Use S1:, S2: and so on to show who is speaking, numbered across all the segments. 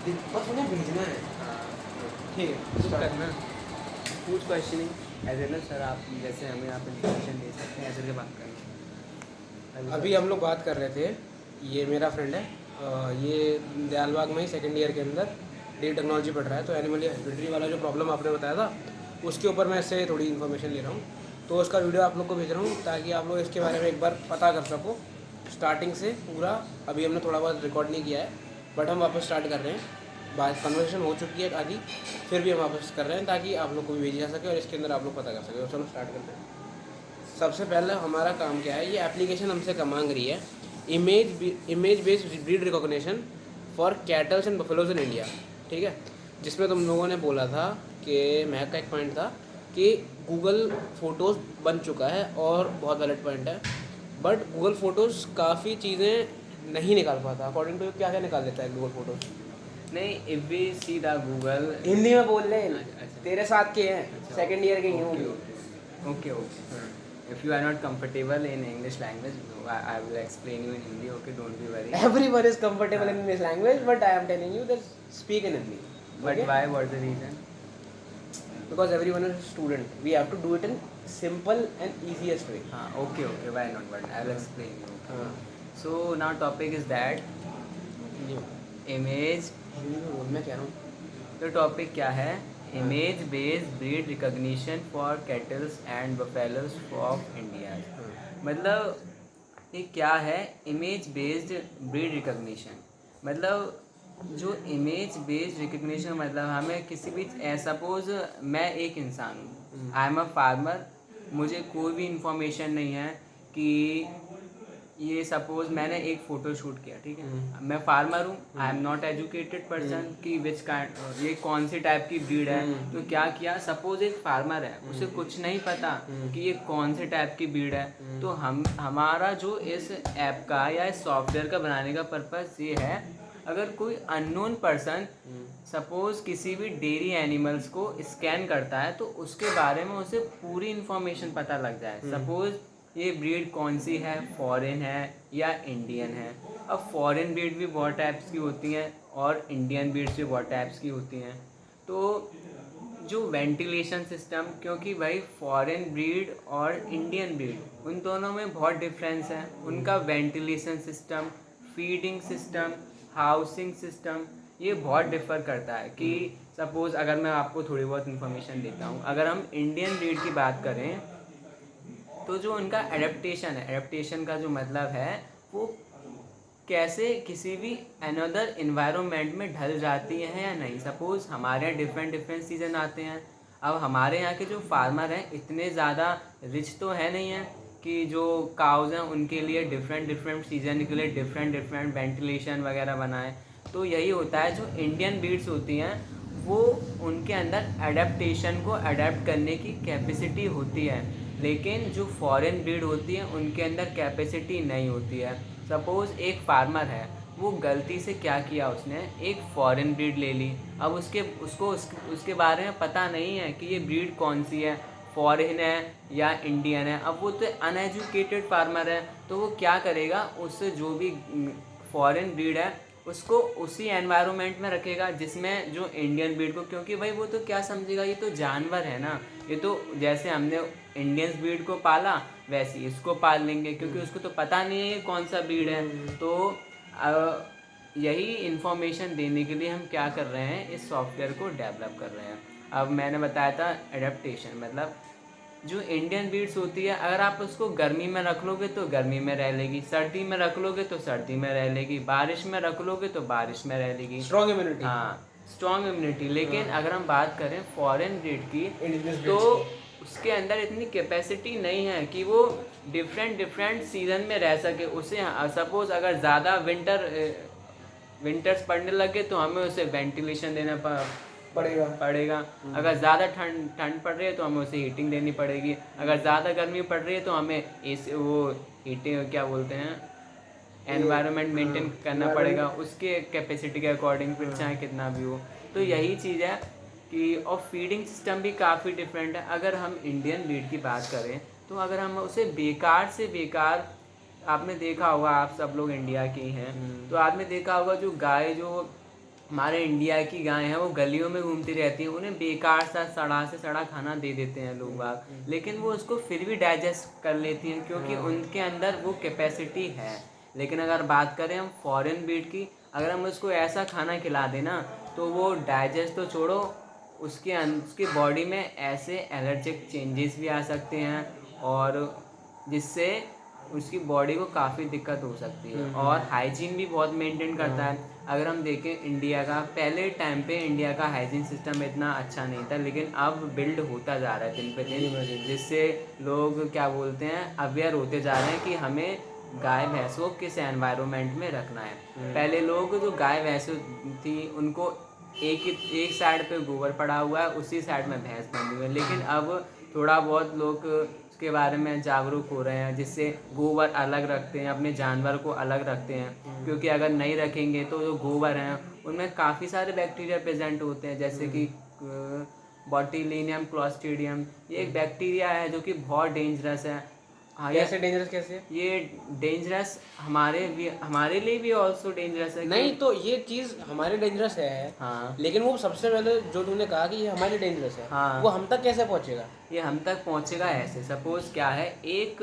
S1: बस उन्हें भेजना है।
S2: हाँ,
S1: ठीक है,
S2: कुछ
S1: start।
S2: करना, कुछ क्वेश्चनिंग ऐसे ना सर, आप जैसे हमें आप इन्फॉर्मेशन दे सकते हैं, ऐसे करके बात करना।
S1: अभी हम लोग बात कर रहे थे, ये मेरा फ्रेंड है, ये दयालबाग में ही सेकेंड ईयर के अंदर डी टेक्नोलॉजी पढ़ रहा है। तो एनिमल हस्बेंड्री वाला जो प्रॉब्लम आपने बताया था, उसके ऊपर मैं इससे थोड़ी इन्फॉर्मेशन ले रहा हूँ। तो उसका वीडियो आप लोग को भेज रहा हूँ ताकि आप लोग इसके बारे में एक बार पता कर सको स्टार्टिंग से पूरा। अभी हमने थोड़ा बहुत रिकॉर्ड नहीं किया है, बट हम वापस स्टार्ट कर रहे हैं। बात कन्वर्सेशन हो चुकी है आधी, फिर भी हम वापस कर रहे हैं ताकि आप लोग को भी भेजी जा सके और इसके अंदर आप लोग पता कर सके। तो चलो स्टार्ट करते हैं। सबसे पहले हमारा काम क्या है, ये एप्लीकेशन हमसे मांग रही है image based breed recognition for kettles and buffaloes in India. ठीक है, जिसमें तुम लोगों ने बोला था कि महक का एक पॉइंट था कि गूगल फ़ोटोज़ बन चुका है और बहुत वैलिड पॉइंट है, बट गूगल फ़ोटोज़ काफ़ी चीज़ें नहीं निकाल पाता। अकॉर्डिंग टू क्या क्या निकाल देता है गूगल फ़ोटोज़?
S2: नहीं, if we see the Google,
S1: Hindi में बोल ले,
S2: अच्छा,
S1: तेरे साथ के हैं,
S2: अच्छा,
S1: सेकेंड ईयर के ही
S2: ओके
S1: हूँ।
S2: Okay okay. If you are not comfortable in English language, I will explain you in Hindi, okay, don't be worry.
S1: Everyone is comfortable in English language, but I am telling you that speak in Hindi.
S2: But
S1: Okay?
S2: Why, what the reason?
S1: Because everyone is a student. We have to do it in simple and easiest way.
S2: हाँ, okay okay, why not, but I will explain you.
S1: हाँ,
S2: so now topic is that
S1: Hindi में
S2: image.
S1: Hindi में बोल, मैं कह रहा हूँ।
S2: तो टॉपिक क्या है? Image based breed recognition for kettles and buffaloes of India. मतलब ये क्या है इमेज बेस्ड ब्रीड रिकॉग्निशन? मतलब जो इमेज बेस्ड रिकॉग्निशन, मतलब हमें किसी भी, सपोज मैं एक इंसान हूँ, आई एम अ फार्मर, मुझे कोई भी इंफॉर्मेशन नहीं है कि ये सपोज मैंने एक फ़ोटो शूट किया, ठीक है, मैं फार्मर हूँ, I am not educated person कि विच काइंड, ये कौन सी टाइप की ब्रीड है। तो क्या किया, सपोज एक फार्मर है, उसे कुछ नहीं पता कि ये कौन से टाइप की ब्रीड है। तो हमारा जो इस ऐप का या इस सॉफ्टवेयर का बनाने का पर्पस ये है, अगर कोई अननोन पर्सन सपोज किसी भी डेयरी एनिमल्स को स्कैन करता है तो उसके बारे में उसे पूरी इन्फॉर्मेशन पता लग जाए। सपोज ये ब्रीड कौन सी है, फॉरेन है या इंडियन है। अब फॉरेन ब्रीड भी बहुत टाइप्स की होती हैं और इंडियन ब्रीड्स भी बहुत टाइप्स की होती हैं। तो जो वेंटिलेशन सिस्टम, क्योंकि भाई फॉरेन ब्रीड और इंडियन ब्रीड उन दोनों में बहुत डिफरेंस है। उनका ventilation system, feeding system, housing system, ये बहुत डिफ़र करता है। कि सपोज़ अगर मैं आपको थोड़ी बहुत इन्फॉर्मेशन देता हूँ, अगर हम इंडियन ब्रीड की बात करें तो जो उनका एडेप्टेशन है, एडेप्टेशन का जो मतलब है वो कैसे किसी भी अनदर इन्वायरमेंट में ढल जाती हैं या नहीं। सपोज़ हमारे यहाँ डिफरेंट डिफरेंट सीज़न आते हैं। अब हमारे यहाँ के जो फार्मर हैं इतने ज़्यादा रिच तो है नहीं हैं कि जो काउज हैं उनके लिए डिफरेंट डिफरेंट सीज़न के लिए डिफरेंट डिफरेंट वेंटिलेशन वगैरह बनाएं। तो यही होता है, जो इंडियन ब्रीड्स होती हैं वो उनके अंदर एडेप्टेशन को अडेप्ट करने की कैपेसिटी होती है, लेकिन जो फॉरेन ब्रीड होती है उनके अंदर कैपेसिटी नहीं होती है। सपोज़ एक फार्मर है, वो गलती से क्या किया, उसने एक फॉरेन ब्रीड ले ली। अब उसके बारे में पता नहीं है कि ये ब्रीड कौन सी है, फॉरेन है या इंडियन है। अब वो तो अनएजुकेटेड फार्मर है, तो वो क्या करेगा, उससे जो भी फॉरेन ब्रीड है उसको उसी एनवायरनमेंट में रखेगा जिसमें जो इंडियन ब्रीड को, क्योंकि भाई वो तो क्या समझेगा, ये तो जानवर है ना, ये तो जैसे हमने इंडियन ब्रीड को पाला वैसे ही इसको पाल लेंगे, क्योंकि उसको तो पता नहीं है ये कौन सा ब्रीड है। तो यही इन्फॉर्मेशन देने के लिए हम क्या कर रहे हैं, इस सॉफ्टवेयर को डेवलप कर रहे हैं। अब मैंने बताया था एडेप्टेशन, मतलब जो इंडियन ब्रीड्स होती है अगर आप उसको गर्मी में रख लोगे तो गर्मी में रह लेगी, सर्दी में रख लोगे तो सर्दी में रह लेगी, बारिश में रख लोगे तो बारिश में रह लेगी।
S1: Strong immunity.
S2: हाँ, स्ट्रॉन्ग इम्यूनिटी। लेकिन अगर हम बात करें फॉरेन ब्रीड की तो उसके अंदर इतनी कैपेसिटी नहीं है कि वो डिफरेंट डिफरेंट सीज़न में रह सके। उसे सपोज़ अगर ज़्यादा विंटर्स पड़ने लगे तो हमें उसे वेंटिलेशन देना पड़ेगा। अगर ज़्यादा ठंड पड़ रही है तो हमें उसे हीटिंग देनी पड़ेगी। अगर ज़्यादा गर्मी पड़ रही है तो हमें वो हीटिंग क्या बोलते हैं, एनवायरनमेंट मेंटेन करना पड़ेगा उसके कैपेसिटी के अकॉर्डिंग, फिर चाहे कितना भी हो। तो यही चीज़ है कि, और फीडिंग सिस्टम भी काफ़ी डिफरेंट है। अगर हम इंडियन ब्रीड की बात करें तो अगर हम उसे बेकार से बेकार, आपने देखा होगा, आप सब लोग इंडिया के ही हैं तो आपने देखा होगा जो गाय जो हमारे इंडिया की गाय हैं वो गलियों में घूमती रहती हैं, उन्हें बेकार सा सड़ा से सड़ा खाना दे देते हैं लोग बाग, लेकिन वो उसको फिर भी डाइजेस्ट कर लेती हैं क्योंकि उनके अंदर वो कैपेसिटी है। लेकिन अगर बात करें हम फॉरेन ब्रीड की, अगर हम उसको ऐसा खाना खिला दें ना तो वो डाइजेस्ट तो छोड़ो, उसकी बॉडी में ऐसे एलर्जिक चेंजेस भी आ सकते हैं और जिससे उसकी बॉडी को काफ़ी दिक्कत हो सकती है। और हाइजीन भी बहुत मेंटेन करता है। अगर हम देखें इंडिया का, पहले टाइम पे इंडिया का हाइजीन सिस्टम इतना अच्छा नहीं था, लेकिन अब बिल्ड होता जा रहा है दिन पे दिन, जिससे लोग क्या बोलते हैं अवेयर होते जा रहे हैं कि हमें गाय भैंस को किस एनवायरनमेंट में रखना है। पहले लोग जो गाय भैंस थी उनको एक साइड पे गोबर पड़ा हुआ है, उसी साइड में भैंस बंधी हुई है, लेकिन अब थोड़ा बहुत लोग उसके बारे में जागरूक हो रहे हैं, जिससे गोबर अलग रखते हैं, अपने जानवर को अलग रखते हैं, क्योंकि अगर नहीं रखेंगे तो जो गोबर हैं उनमें काफ़ी सारे बैक्टीरिया प्रेजेंट होते हैं, जैसे कि बॉटिलिनियम क्लोस्ट्रीडियम। ये एक बैक्टीरिया है जो कि बहुत डेंजरस है। हाँ,
S1: कैसे डेंजरस कैसे?
S2: ये डेंजरस हमारे लिए भी ऑल्सो डेंजरस है।
S1: नहीं तो ये चीज़ हमारे डेंजरस है,
S2: हाँ,
S1: लेकिन वो सबसे पहले जो तूने कहा कि ये हमारे डेंजरस है,
S2: हाँ,
S1: वो हम तक कैसे पहुंचेगा?
S2: ये हम तक पहुंचेगा ऐसे, सपोज क्या है, एक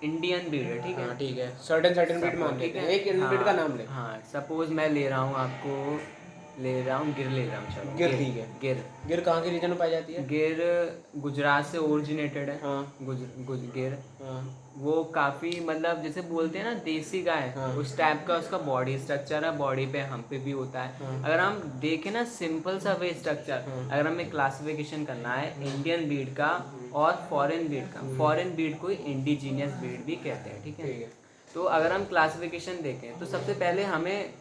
S2: इंडियन ब्रीड है, ठीक है।
S1: हाँ ठीक है, सर्टेन ब्रीड मान
S2: ठीक
S1: लेते हैं,
S2: है,
S1: एक इंडियन ब्रीड का नाम ले।
S2: हाँ, सपोज मैं ले रहा हूँ आपको, ले रहा हूँ गिर, ले रहा हूँ, चलो
S1: गिर, ठीक है।
S2: गिर।
S1: गिर कहाँ के रीजन में पाई जाती है?
S2: गिर गुजरात से ओरिजिनेटेड है।
S1: हाँ
S2: गिर
S1: हाँ
S2: वो काफ़ी मतलब जैसे बोलते हैं ना देसी गाय,
S1: हाँ।
S2: उस टाइप का उसका बॉडी स्ट्रक्चर है, बॉडी पे हम पे भी होता है।
S1: हाँ।
S2: अगर हम देखें ना सिंपल सा वे स्ट्रक्चर,
S1: हाँ।
S2: अगर हमें क्लासिफिकेशन करना है इंडियन ब्रीड का और फॉरेन ब्रीड का, फॉरेन ब्रीड को इंडिजीनियस ब्रीड भी कहते हैं, ठीक है। तो अगर हम क्लासिफिकेशन देखें तो सबसे पहले हमें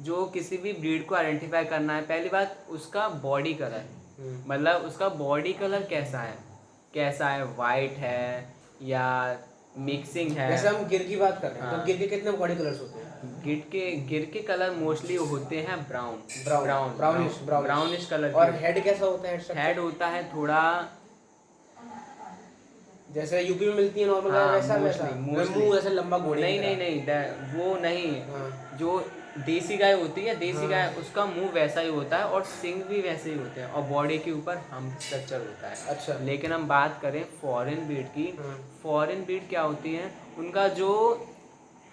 S2: जो किसी भी ब्रीड को आइडेंटिफाई करना है, पहली बात उसका बॉडी कलर, मतलब उसका बॉडी कलर कैसा है, वाइट है या मिक्सिंग है।
S1: जैसे हम गिर की बात कर रहे हैं,
S2: हाँ।
S1: तो गिर के कितने बॉडी कलर्स होते हैं?
S2: गिर के कलर मोस्टली होते हैं ब्राउनिश कलर।
S1: और हेड कैसा होता है?
S2: हेड होता है थोड़ा
S1: जैसे यूपी में मिलती है नॉर्मल गाय, वैसा मुंह ऐसे लंबा घोड़े की तरह।
S2: नहीं वो नहीं।
S1: हाँ।
S2: जो देसी गाय होती है, देसी गाय उसका मुंह वैसा ही होता है और सिंग भी वैसे ही होते हैं और बॉडी के ऊपर हम स्ट्रक्चर होता है।
S1: अच्छा।
S2: लेकिन हम बात करें फॉरेन ब्रीड की, फॉरेन ब्रीड क्या होती है, उनका जो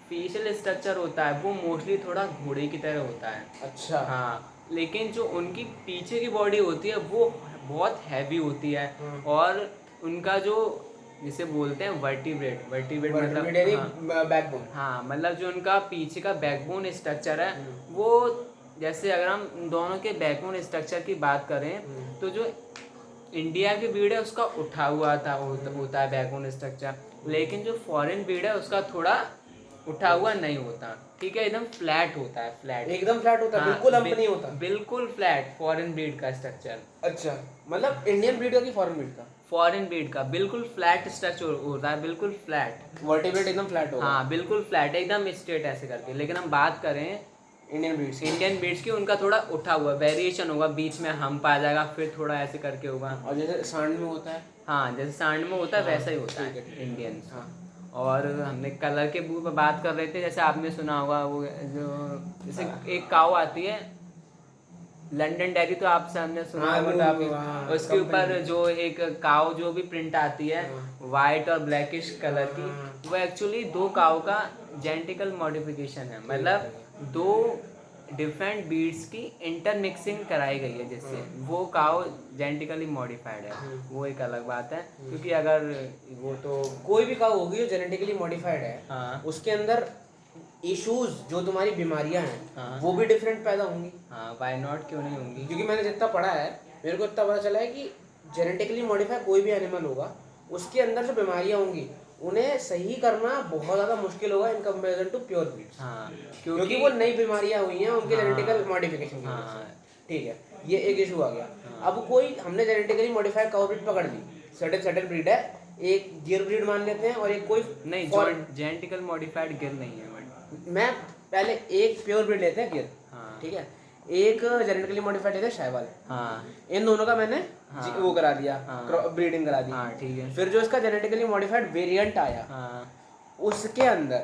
S2: फेशियल स्ट्रक्चर होता है वो मोस्टली थोड़ा घोड़े की तरह होता है।
S1: अच्छा।
S2: हाँ, लेकिन जो उनकी पीछे की बॉडी होती है वो बहुत हैवी होती है और उनका जो जिसे बोलते हैं वर्टिब्रेट मतलब
S1: बैकबोन।
S2: हाँ, मतलब जो उनका पीछे का बैकबोन स्ट्रक्चर है वो, जैसे अगर हम दोनों के बैकबोन स्ट्रक्चर की बात करें तो जो इंडिया की ब्रीड है उसका उठा हुआ होता है बैकबोन स्ट्रक्चर, लेकिन जो फॉरेन ब्रीड है उसका थोड़ा उठा हुआ नहीं होता, ठीक है, एकदम फ्लैट होता है, फ्लैट
S1: एकदम फ्लैट होता है।
S2: हाँ,
S1: बिल्कुल हम्प नहीं होता।
S2: बिल्कुल फ्लैट फॉरेन ब्रीड का स्ट्रक्चर।
S1: अच्छा, मतलब इंडियन ब्रीड का कि फॉरेन ब्रीड का?
S2: फॉरेन ब्रीड का बिल्कुल फ्लैट स्ट्रक्चर होता है, बिल्कुल फ्लैट,
S1: वर्टिब्रेट एकदम फ्लैट होगा।
S2: हाँ बिल्कुल फ्लैट, एकदम स्ट्रेट ऐसे करके। लेकिन हम बात करें इंडियन ब्रीड्स की, उनका थोड़ा उठा हुआ वेरिएशन होगा, बीच में हम्प आ जाएगा, फिर थोड़ा ऐसे करके होगा।
S1: और जैसे सांड में होता है?
S2: हाँ, जैसे सांड में होता है वैसा ही होता है इंडियन। हाँ, और हमने कलर के पर बात कर रहे थे, जैसे आपने सुना होगा वो जो जैसे एक काऊ आती है लंदन डेयरी, तो आपसे हमने सुना होगा, उसके ऊपर जो एक काऊ जो भी प्रिंट आती है वाइट और ब्लैकिश कलर की, वो एक्चुअली दो काऊ का जेनेटिकल मॉडिफिकेशन है, मतलब दो डिफरेंट ब्रीड्स की इंटरमिक्सिंग कराई गई है, जिससे वो काऊ जेनेटिकली मॉडिफाइड है, वो एक अलग बात है। क्योंकि अगर वो तो
S1: कोई भी काऊ होगी जो जेनेटिकली मॉडिफाइड है,
S2: हाँ,
S1: उसके अंदर इश्यूज जो तुम्हारी बीमारियां हैं,
S2: हाँ,
S1: वो भी डिफरेंट पैदा होंगी।
S2: हाँ, व्हाई नॉट, क्यों नहीं होंगी?
S1: क्योंकि मैंने जितना पढ़ा है, मेरे को इतना पता चला है कि जेनेटिकली मॉडिफाई कोई भी एनिमल होगा, उसके अंदर जो बीमारियां होंगी उन्हें सही करना बहुत ज़्यादा मुश्किल होगा in comparison to pure breeds.
S2: हाँ,
S1: क्योंकि वो नई बीमारियां हुई हैं उनके जेनेटिकल मॉडिफिकेशन की वजह
S2: हाँ,
S1: से। ठीक है, ये एक इशू आ गया। अब कोई हमने जेनेटिकली मॉडिफाइड काऊ ब्रीड पकड़ ली, सर्टेन ब्रीड है, एक गिर ब्रीड मान लेते हैं और एक कोई
S2: नहीं, जेनेटिकल मॉडिफाइड गिर नहीं है, बट
S1: मैं पहले एक प्योर ब्रीड लेते हैं गिर,
S2: हाँ,
S1: ठीक है, एक जेनेटिकली मॉडिफाइड लेते हैं शायवाल।
S2: हाँ,
S1: इन दोनों का मैंने वो करा दिया,
S2: हाँ,
S1: ब्रीडिंग करा दी।
S2: हाँ, ठीक है।
S1: फिर जो इसका जेनेटिकली मॉडिफाइड वेरिएंट आया,
S2: हाँ,
S1: उसके अंदर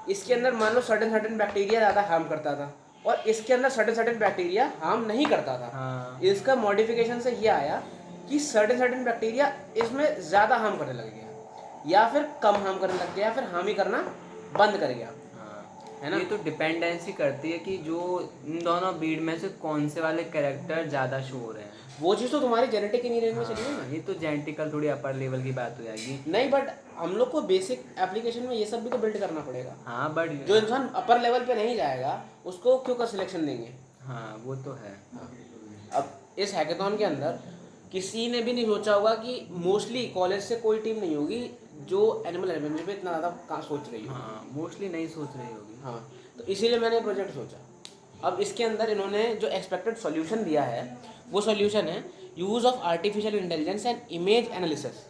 S1: इसके अंदर मान लो सर्टेन बैक्टीरिया ज़्यादा हार्म करता था, और इसके अंदर सर्टेन बैक्टीरिया हार्म नहीं करता था।
S2: हाँ
S1: इसका मॉडिफिकेशन से ये आया कि सर्टेन बैक्टीरिया इसमें ज़्यादा हार्म करने लग गया, या फिर कम हार्म करने लग गया, या फिर हार्म ही करना बंद कर गया,
S2: हाँ
S1: है ना।
S2: ये तो डिपेंडेंसी करती है कि जो इन दोनों ब्रीड में से कौन से वाले कैरेक्टर ज़्यादा शो हो रहे हैं।
S1: वो चीज़ तो तुम्हारी जेनेटिक इंजीनियरिंग में चली गई ना।
S2: हाँ, ये तो जेनेटिकल थोड़ी अपर लेवल की बात हो जाएगी।
S1: नहीं, बट हम लोग को बेसिक एप्लीकेशन में ये सब भी तो बिल्ड करना पड़ेगा।
S2: हाँ बट
S1: जो इंसान अपर लेवल पे नहीं जाएगा उसको क्यों का सिलेक्शन देंगे।
S2: हाँ वो तो है।
S1: हाँ। अब इस हैकेथॉन के अंदर किसी ने भी नहीं सोचा होगा कि मोस्टली कॉलेज से कोई टीम नहीं होगी जो एनिमल हस्बेंड्री पे इतना ज़्यादा कहाँ सोच रही हो।
S2: हाँ मोस्टली नहीं सोच रही होगी।
S1: हाँ, तो इसीलिए मैंने प्रोजेक्ट सोचा। अब इसके अंदर इन्होंने जो एक्सपेक्टेड सॉल्यूशन दिया है वो सॉल्यूशन है use of artificial intelligence and image analysis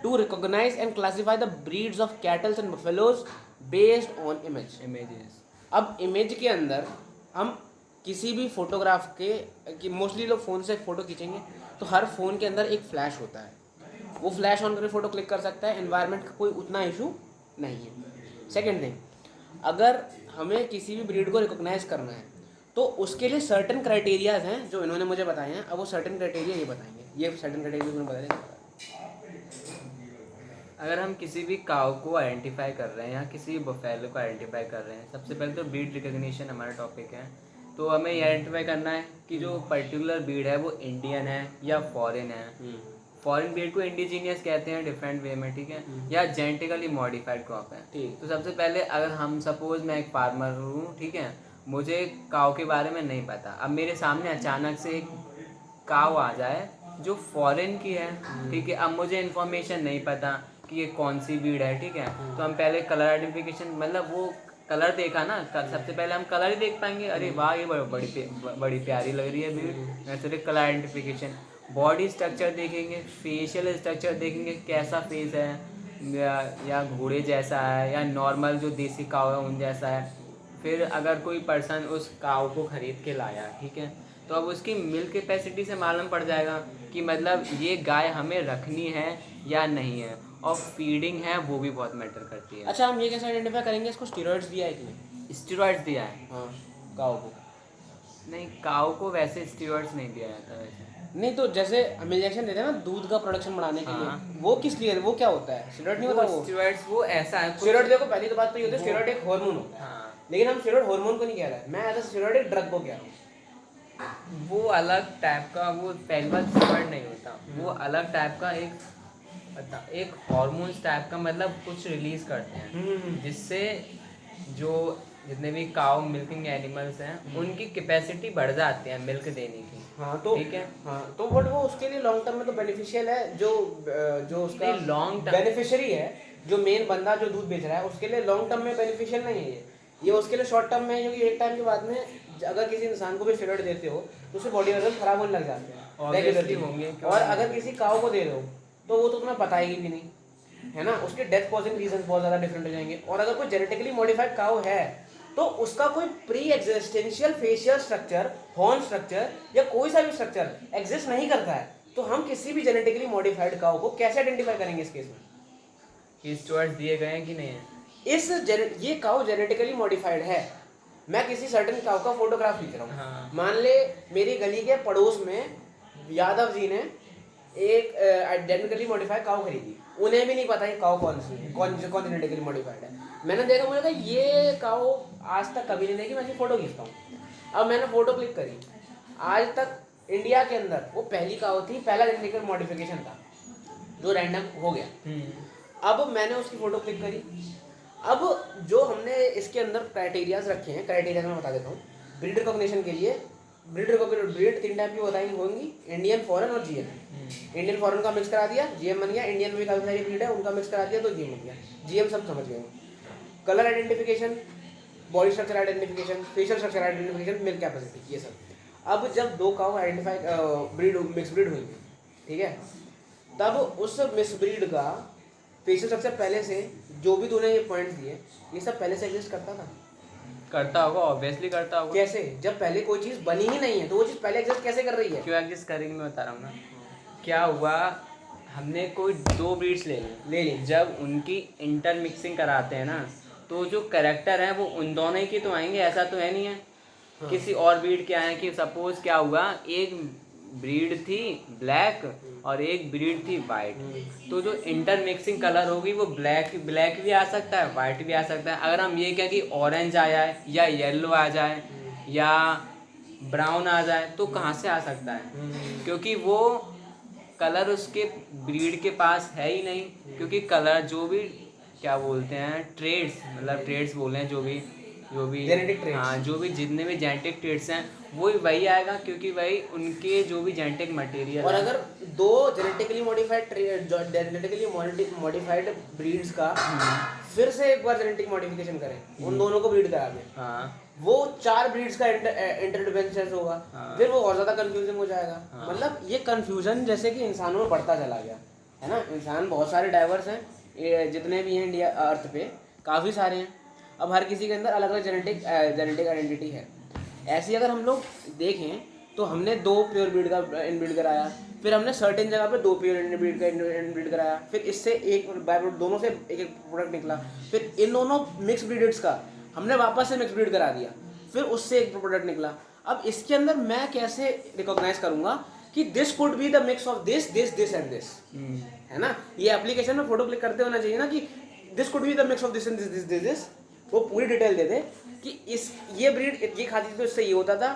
S1: to recognise and classify the breeds of cattles and buffaloes based on image.
S2: Images.
S1: अब इमेज के अंदर हम किसी भी फोटोग्राफ के कि मोस्टली लोग फ़ोन से फ़ोटो खींचेंगे तो हर फ़ोन के अंदर एक फ्लैश होता है, वो फ्लैश ऑन करके फ़ोटो क्लिक कर सकता है, एनवायरनमेंट का कोई उतना इशू नहीं है। सेकेंड थिंग, अगर हमें किसी भी ब्रीड को रिकॉग्नाइज करना है तो उसके लिए सर्टेन क्राइटेरियाज हैं जो इन्होंने मुझे बताए हैं। अब वो सर्टेन क्राइटेरिया ये बताएंगे, ये सर्टेन क्राइटेरिया उन्होंने बताया।
S2: अगर हम किसी भी काव को आइडेंटिफाई कर रहे हैं या किसी भी बफेलो को आइडेंटिफाई कर रहे हैं, सबसे पहले तो ब्रीड रिकग्निशन हमारा टॉपिक है। तो हमें ये आइडेंटिफाई करना है कि जो पर्टिकुलर ब्रीड है वो इंडियन है या फॉरेन है। फॉरेन ब्रीड को इंडिजीनियस कहते हैं डिफरेंट वे में, ठीक है, या जेनेटिकली मॉडिफाइड क्रॉप है।
S1: ठीक।
S2: तो सबसे पहले अगर हम सपोज मैं एक फार्मर हूँ, ठीक है, मुझे काव के बारे में नहीं पता, अब मेरे सामने अचानक से एक काव आ जाए जो फॉरेन की है, ठीक है, अब मुझे इन्फॉर्मेशन नहीं पता कि ये कौन सी ब्रीड है, ठीक है, तो हम पहले कलर आइडेंटिफिकेशन, मतलब वो कलर देखा ना, सबसे पहले हम कलर ही देख पाएंगे, अरे वाह ये बड़ी प्यारी लग रही है breed, naturally colour identification. Body structure देखेंगे, फेशियल स्ट्रक्चर देखेंगे, कैसा फेस है, या घोड़े जैसा है या नॉर्मल जो देसी काव है उन जैसा है। फिर अगर कोई पर्सन उस काव को ख़रीद के लाया, ठीक है, तो अब उसकी मिल्क कैपेसिटी से मालूम पड़ जाएगा कि मतलब ये गाय हमें रखनी है या नहीं है, और फीडिंग है वो भी बहुत मैटर करती है।
S1: अच्छा, हम ये कैसे आइडेंटिफाई करेंगे इसको स्टीरॉइड्स दिया है कि नहीं?
S2: स्टेरॉइड्स दिया है?
S1: हाँ, काऊ को
S2: नहीं, काव को वैसे स्टेरॉइड्स नहीं दिया जाता वैसे।
S1: नहीं, तो जैसे हम इंजेक्शन देते हैं ना दूध का प्रोडक्शन बढ़ाने के लिए,
S2: हाँ।
S1: वो किस लिए, वो क्या होता है? स्टेरॉइड नहीं होता वो?
S2: स्टेरॉइड्स वो ऐसा है
S1: स्टेरॉइड देखो, पहली तो बात तो ये होती है स्टेरॉइड एक हार्मोन होता है,
S2: हाँ,
S1: लेकिन हम स्टेरॉइड हार्मोन को नहीं कह रहे हैं, मैं एज अ स्टेरॉइड एक ड्रग को कह रहा हूँ।
S2: वो अलग टाइप का, वो पहली बार स्टेरॉइड नहीं होता, वो अलग टाइप का एक हार्मोन्स टाइप का, मतलब कुछ रिलीज करते हैं जिससे जो जितने भी काउ मिल्किंग एनिमल्स हैं उनकी कैपेसिटी बढ़ जाती है मिल्क देने की।
S1: हाँ, तो
S2: ठीक है,
S1: हाँ, तो बट वो उसके लिए लॉन्ग टर्म में तो बेनिफिशियल है, जो उसका
S2: लॉन्ग टर्म
S1: बेनिफिशियरी है, जो मेन बंदा जो दूध बेच रहा है उसके लिए लॉन्ग टर्म में बेनिफिशियल नहीं है ये उसके लिए शॉर्ट टर्म में है, क्योंकि एक टाइम के बाद में अगर किसी इंसान को भी स्टेरॉइड देते हो तो उसके बॉडी ऑर्गन खराब होने लग जाते हैं
S2: Obviously होंगे, क्यों
S1: और
S2: नहीं?
S1: अगर किसी काऊ को दे दो तो वो तो तुम्हें बताएगी भी नहीं, है ना, उसके डेथ कॉजिंग रीजन बहुत ज़्यादा डिफरेंट हो जाएंगे। और अगर कोई जेनेटिकली मॉडिफाइड काऊ है तो उसका कोई pre existential facial structure, horn structure या कोई सा भी स्ट्रक्चर एग्जिस्ट नहीं करता है, तो हम किसी भी जेनेटिकली मॉडिफाइड काऊ को कैसे आइडेंटिफाई करेंगे इस केस में?
S2: कि स्टेरॉइड्स दिए गए हैं कि नहीं है?
S1: ये काऊ जेनेटिकली मॉडिफाइड है, मैं किसी सर्टेन काऊ का फोटोग्राफ खींच रहा हूँ,
S2: हाँ।
S1: मान ले मेरी गली के पड़ोस में यादव जी ने एक जेनेटिकली मॉडिफाइड काऊ खरीदी, उन्हें भी नहीं पता ये काऊ कौन सी है, कौन जेनेटिकली मॉडिफाइड है। मैंने देखा, मुझे कहा ये काऊ आज तक कभी नहीं देखी, मैं इसकी फ़ोटो खींचता हूँ। अब मैंने फ़ोटो क्लिक करी, आज तक इंडिया के अंदर वो पहली काऊ थी, पहला जेनेटिकल मॉडिफिकेशन था जो रैंडम हो गया। अब मैंने उसकी फ़ोटो क्लिक करी, अब जो हमने इसके अंदर क्राइटेरियाज रखे हैं, क्राइटेरिया मैं बता देता हूँ। ब्रीड रिकॉग्निशन के लिए ब्रीड 3 टाइप की बताएंगी होंगी, इंडियन, फॉरेन और जीएम। इंडियन फॉरेन का मिक्स करा दिया, जीएम बन गया। इंडियन में भी काफ़ी सारी ब्रीड है, उनका मिक्स करा दिया तो जीएम बन गया। जीएम सब समझ गए। Colour identification, body structure identification, facial structure identification, milk capacity, ये सब। अब जब 2 काऊ आइडेंटिफाई मिक्स ब्रीड हुई, ठीक है, तब उस मिक्स ब्रीड का फेशियल स्ट्रक्चर पहले से, जो भी तूने ये पॉइंट्स दिए, ये सब पहले से एग्जिस्ट करता था?
S2: करता होगा, ऑब्वियसली करता होगा।
S1: कैसे? जब पहले कोई चीज़ बनी ही नहीं है तो वो चीज़ पहले एग्जिस्ट कैसे कर रही है?
S2: क्यों एग्जिस्ट करेंगे मैं बता रहा हूँ ना। क्या हुआ, हमने कोई 2 ब्रीड्स ले ली, जब उनकी इंटर मिक्सिंग कराते हैं ना, तो जो कैरेक्टर है वो उन दोनों की तो आएंगे, ऐसा तो है नहीं है। किसी और ब्रीड के आए कि सपोज क्या हुआ, एक ब्रीड थी ब्लैक और एक ब्रीड थी वाइट, तो जो इंटरमिक्सिंग कलर होगी वो ब्लैक ब्लैक भी आ सकता है, वाइट भी आ सकता है। अगर हम ये कहें कि ऑरेंज आ जाए या येलो आ जाए या ब्राउन आ जाए तो कहाँ से आ सकता है, क्योंकि वो कलर उसके ब्रीड के पास है ही नहीं। क्योंकि कलर जो भी क्या बोलते हैं ट्रेड्स, मतलब ट्रेड्स बोले हैं, जो भी
S1: Genetic traits।
S2: हाँ, जो भी जितने भी जेनेटिक ट्रेड्स हैं वो वही आएगा, क्योंकि वही उनके जो भी जेनेटिक मटेरियल
S1: और अगर दो जेनेटिकली मॉडिफाइड ब्रीड्स का फिर से एक बार जेनेटिक मॉडिफिकेशन करें, उन दोनों को ब्रीड करा दें,
S2: हाँ
S1: वो 4 ब्रीड्स का इंटरडिपेंडेंस होगा,
S2: हाँ।
S1: फिर वो और ज्यादा कंफ्यूजिंग हो जाएगा।
S2: हाँ।
S1: मतलब ये कंफ्यूजन जैसे कि इंसानों में बढ़ता चला गया है ना। इंसान बहुत सारे डाइवर्स हैं, ये जितने भी हैं इंडिया अर्थ पे काफ़ी सारे हैं। अब हर किसी के अंदर अलग अलग जेनेटिक आइडेंटिटी है। ऐसे अगर हम लोग देखें तो हमने 2 प्योर ब्रीड का इनब्रीड कराया, फिर हमने सर्टेन जगह पे 2 प्योर इनब्रीड का इनब्रीड कराया, फिर इससे एक दोनों से एक एक प्रोडक्ट निकला, फिर इन दोनों मिक्स ब्रीडर्स का हमने वापस से मिक्स ब्रीड करा दिया, फिर उससे एक प्रोडक्ट निकला। अब इसके अंदर मैं कैसे रिकॉग्नाइज करूंगा कि this could be the mix of this this this and this, है ना। ये एप्लीकेशन में फोटो क्लिक करते होना चाहिए ना कि this could be the mix of this and this this this this, वो पूरी डिटेल दे दे कि इस ये ब्रीड ये खाती थी तो इससे ये होता था,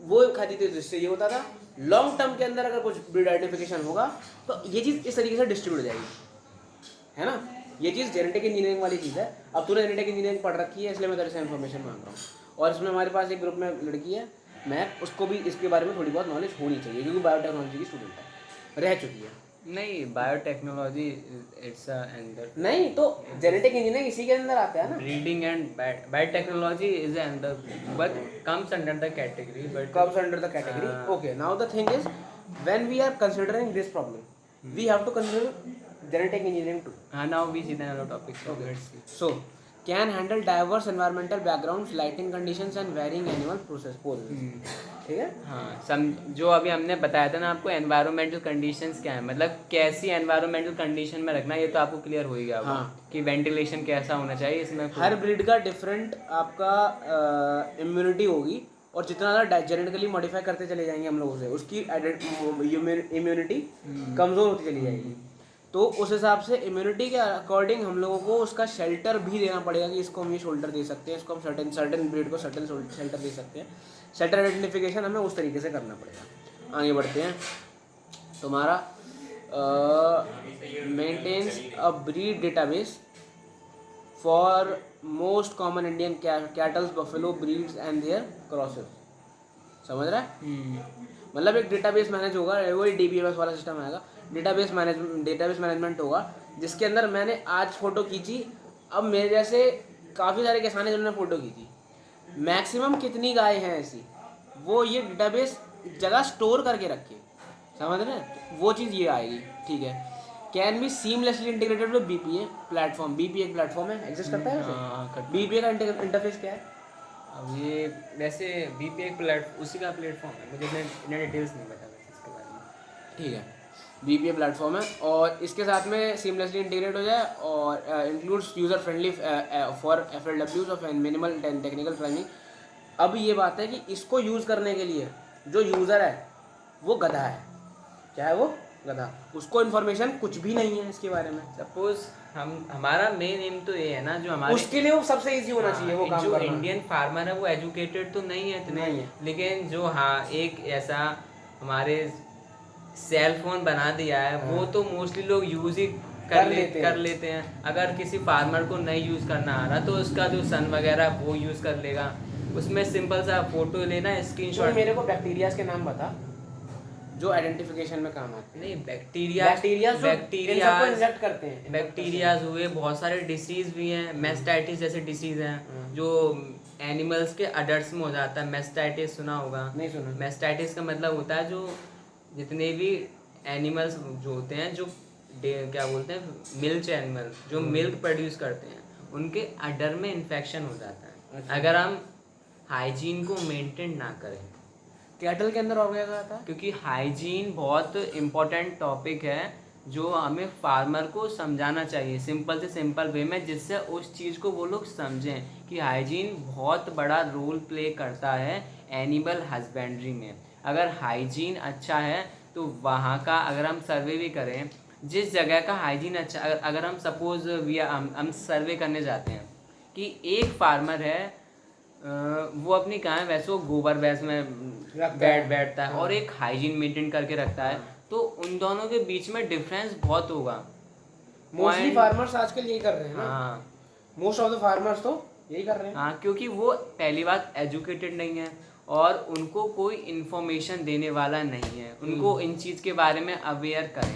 S1: वो खाती थी तो इससे ये होता था। लॉन्ग टर्म के अंदर अगर कुछ ब्रीड आइडेंटिफिकेशन होगा तो ये चीज़ इस तरीके से डिस्ट्रीब्यूट हो जाएगी, है ना। ये चीज़ जेनेटिक इंजीनियरिंग वाली चीज़ है। अब तूने जेनेटिक इंजीनियरिंग पढ़ रखी है इसलिए मैं तेरे से इन्फॉर्मेशन मांग रहा हूँ। और इसमें हमारे पास एक ग्रुप में लड़की है, मैं उसको भी इसके बारे में थोड़ी बहुत नॉलेज होनी चाहिए क्योंकि बायोटेक्नोलॉजी की स्टूडेंट है, रह चुकी है।
S2: नहीं, बायोटेक्नोलॉजी इट्स अंदर
S1: नहीं तो जेनेटिक इंजीनियरिंग इसी के अंदर आता है ना।
S2: ब्रीडिंग एंड बायोटेक्नोलॉजी इज अंदर but comes under the category, but
S1: comes under the category. Okay, now the thing is, when we are considering this problem, we have to consider genetic engineering too.
S2: now we see the another topic.
S1: Okay.
S2: Let's see.
S1: So, can handle diverse environmental backgrounds, lighting conditions and varying animal poses. ठीक है।
S2: हाँ, जो अभी हमने बताया था ना आपको एनवायरमेंटल कंडीशंस क्या है, मतलब कैसी एनवायरमेंटल कंडीशन में रखना है, ये तो आपको क्लियर हो ही गया होगा।
S1: हाँ।
S2: कि वेंटिलेशन कैसा होना चाहिए इसमें।
S1: हर ब्रीड का डिफरेंट आपका इम्यूनिटी होगी, और जितना ज़्यादा जेनेटिकली मॉडिफाई करते चले जाएंगे हम लोग उसे, उसकी इम्यूनिटी कमज़ोर होती चली जाएगी। तो उस हिसाब से इम्यूनिटी के अकॉर्डिंग हम लोगों को उसका शेल्टर भी देना पड़ेगा कि इसको हम ये शोल्डर दे सकते हैं, इसको हम सर्टेन ब्रीड को सर्टेन शेल्टर दे सकते हैं। शेल्टर आइडेंटिफिकेशन हमें उस तरीके से करना पड़ेगा। आगे बढ़ते हैं। तुम्हारा maintains a breed database for most common Indian cattles buffalo breeds and their crosses. समझ रहा है? मतलब एक डेटाबेस मैनेज होगा, वही DBMS वाला सिस्टम आएगा, डेटाबेस मैनेजमेंट होगा, जिसके अंदर मैंने आज फ़ोटो खींची, अब मेरे जैसे काफ़ी सारे किसान हैं जिन्होंने फ़ोटो खींची, मैक्सिमम कितनी गाय हैं ऐसी, वो ये डेटाबेस जगह स्टोर करके रखे। समझ रहे हैं? वो चीज़ ये आएगी। ठीक है। Can be seamlessly integrated with BPA platform. BPA एक प्लेटफॉर्म है, एग्जिस्ट करता है वैसे? BPA का इंटरफेस क्या है?
S2: अब ये वैसे BPA एक उसी का प्लेटफॉर्म है, मुझे इतने डिटेल्स नहीं पता वैसे इसके बारे में।
S1: ठीक है, BPA प्लेटफॉर्म है, और इसके साथ में सीमलेसली इंटीग्रेट हो जाए, और includes user friendly for FLWs of minimal technical training. अब ये बात है कि इसको यूज़ करने के लिए जो यूज़र है वो गधा है। क्या है वो? गधा। उसको इन्फॉर्मेशन कुछ भी नहीं है इसके बारे में।
S2: सपोज हमारा मेन एम तो ये है ना, जो हमारे
S1: उसके लिए वो सबसे इजी होना चाहिए वो काम
S2: जो
S1: करना।
S2: इंडियन फार्मर है वो एजुकेटेड तो नहीं है इतने,
S1: नहीं है।
S2: लेकिन जो हाँ एक ऐसा हमारे सेल फोन बना दिया है, वो तो मोस्टली लोग यूज ही कर लेते हैं। अगर किसी फार्मर को नहीं यूज करना आ रहा तो उसका जो सन वगैरह वो यूज कर लेगा, उसमें सिंपल सा फोटो लेना, स्क्रीनशॉट।
S1: मेरे को बैक्टीरियाज के नाम बता जो आइडेंटिफिकेशन में काम आते हैं।
S2: नहीं, बैक्टीरियाज
S1: इंजेक्ट करते हैं।
S2: बैक्टीरियाज हुए, बहुत सारे डिसीज भी हैं, मेस्टाइटिस जैसे डिसीज हैं जो एनिमल्स के अडल्ट्स में हो जाता है। मेस्टाइटिस सुना होगा?
S1: नहीं सुना।
S2: मेस्टाइटिस का मतलब होता है जो जितने भी एनिमल्स जो होते हैं, जो क्या बोलते हैं, मिल्क एनिमल जो मिल्क प्रोड्यूस करते हैं, उनके अडर में इन्फेक्शन हो जाता है।
S1: अच्छा।
S2: अगर हम हाइजीन को मेंटेन ना करें।
S1: कैटल के अंदर और क्या था?
S2: क्योंकि हाइजीन बहुत इम्पोर्टेंट टॉपिक है जो हमें फार्मर को समझाना चाहिए सिंपल से सिंपल वे में, जिससे उस चीज़ को वो लोग समझें कि हाइजीन बहुत बड़ा रोल प्ले करता है एनिमल हस्बेंड्री में। अगर हाइजीन अच्छा है तो वहाँ का, अगर हम सर्वे भी करें, जिस जगह का हाइजीन अच्छा, अगर हम सपोज हम सर्वे करने जाते हैं कि एक फार्मर है, वो अपनी गाय भैंसों को गोबर भैंस में बैठता है और एक हाइजीन मेंटेन करके रखता है, तो उन दोनों के बीच में डिफरेंस बहुत होगा।
S1: मोस्टली फार्मर्स आजकल यही कर रहे हैं ना।
S2: हाँ
S1: मोस्ट ऑफ द फार्मर्स तो यही कर रहे हैं।
S2: हाँ, क्योंकि वो पहली बात एजुकेटेड नहीं है और उनको कोई इन्फॉर्मेशन देने वाला नहीं है। उनको इन चीज़ के बारे में अवेयर करें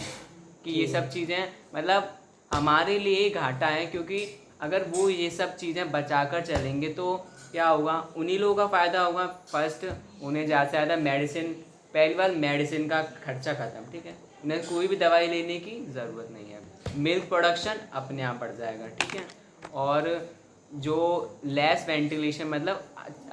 S2: कि ये सब चीज़ें मतलब हमारे लिए ही घाटा है, क्योंकि अगर वो ये सब चीज़ें बचा कर चलेंगे तो क्या होगा, उन्हीं लोगों का फ़ायदा होगा। फर्स्ट, उन्हें ज़्यादा से ज़्यादा मेडिसिन, पहली बार मेडिसिन का खर्चा ख़त्म, ठीक है, उन्हें कोई भी दवाई लेने की ज़रूरत नहीं है। मिल्क प्रोडक्शन अपने आप बढ़ जाएगा, ठीक है। और जो लेस वेंटिलेशन, मतलब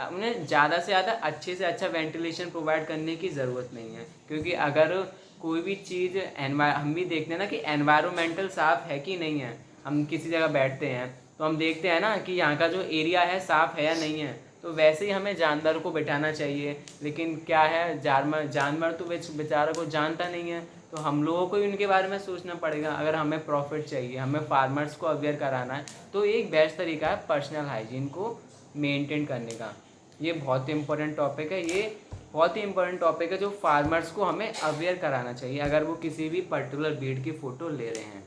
S2: उन्हें ज़्यादा से ज़्यादा अच्छे से अच्छा वेंटिलेशन प्रोवाइड करने की ज़रूरत नहीं है, क्योंकि अगर कोई भी चीज़ हम भी देखते हैं ना कि एनवायरमेंटल साफ़ है कि नहीं है। हम किसी जगह बैठते हैं तो हम देखते हैं ना कि यहाँ का जो एरिया है साफ़ है या नहीं है, तो वैसे ही हमें जानवर को बिठाना चाहिए। लेकिन क्या है, जानवर तो बेचारा को जानता नहीं है, तो हम लोगों को ही उनके बारे में सोचना पड़ेगा। अगर हमें प्रॉफिट चाहिए, हमें फार्मर्स को अवेयर कराना है, तो एक बेस्ट तरीका है पर्सनल हाइजीन को मेंटेन करने का। ये बहुत ही इंपॉर्टेंट टॉपिक है, ये बहुत ही इंपॉर्टेंट टॉपिक है जो फार्मर्स को हमें अवेयर कराना चाहिए अगर वो किसी भी पर्टिकुलर ब्रीड की फ़ोटो ले रहे हैं।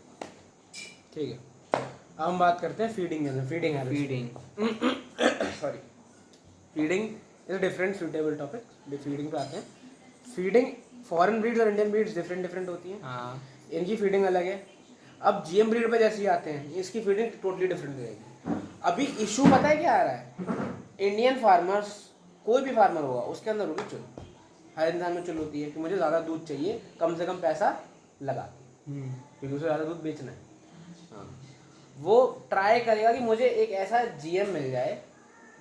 S1: ठीक है, अब हम बात करते हैं feeding sorry, feeding is different suitable topic. Feeding पे आते हैं। फीडिंग फॉरेन ब्रीड्स और इंडियन ब्रीड्स डिफरेंट होती हैं।
S2: हाँ,
S1: इनकी फीडिंग अलग है। अब जीएम ब्रीड पे जैसे ही आते हैं, इसकी फीडिंग टोटली डिफरेंट रहेगी। अभी इशू पता है क्या आ रहा है? इंडियन फार्मर्स, कोई भी फार्मर होगा, उसके अंदर होगी चुल। हर इंसान में चुल होती है कि मुझे ज़्यादा दूध चाहिए, कम से कम पैसा लगा, क्योंकि उसे ज़्यादा दूध बेचना है। हाँ, वो ट्राई करेगा कि मुझे एक ऐसा जीएम मिल जाए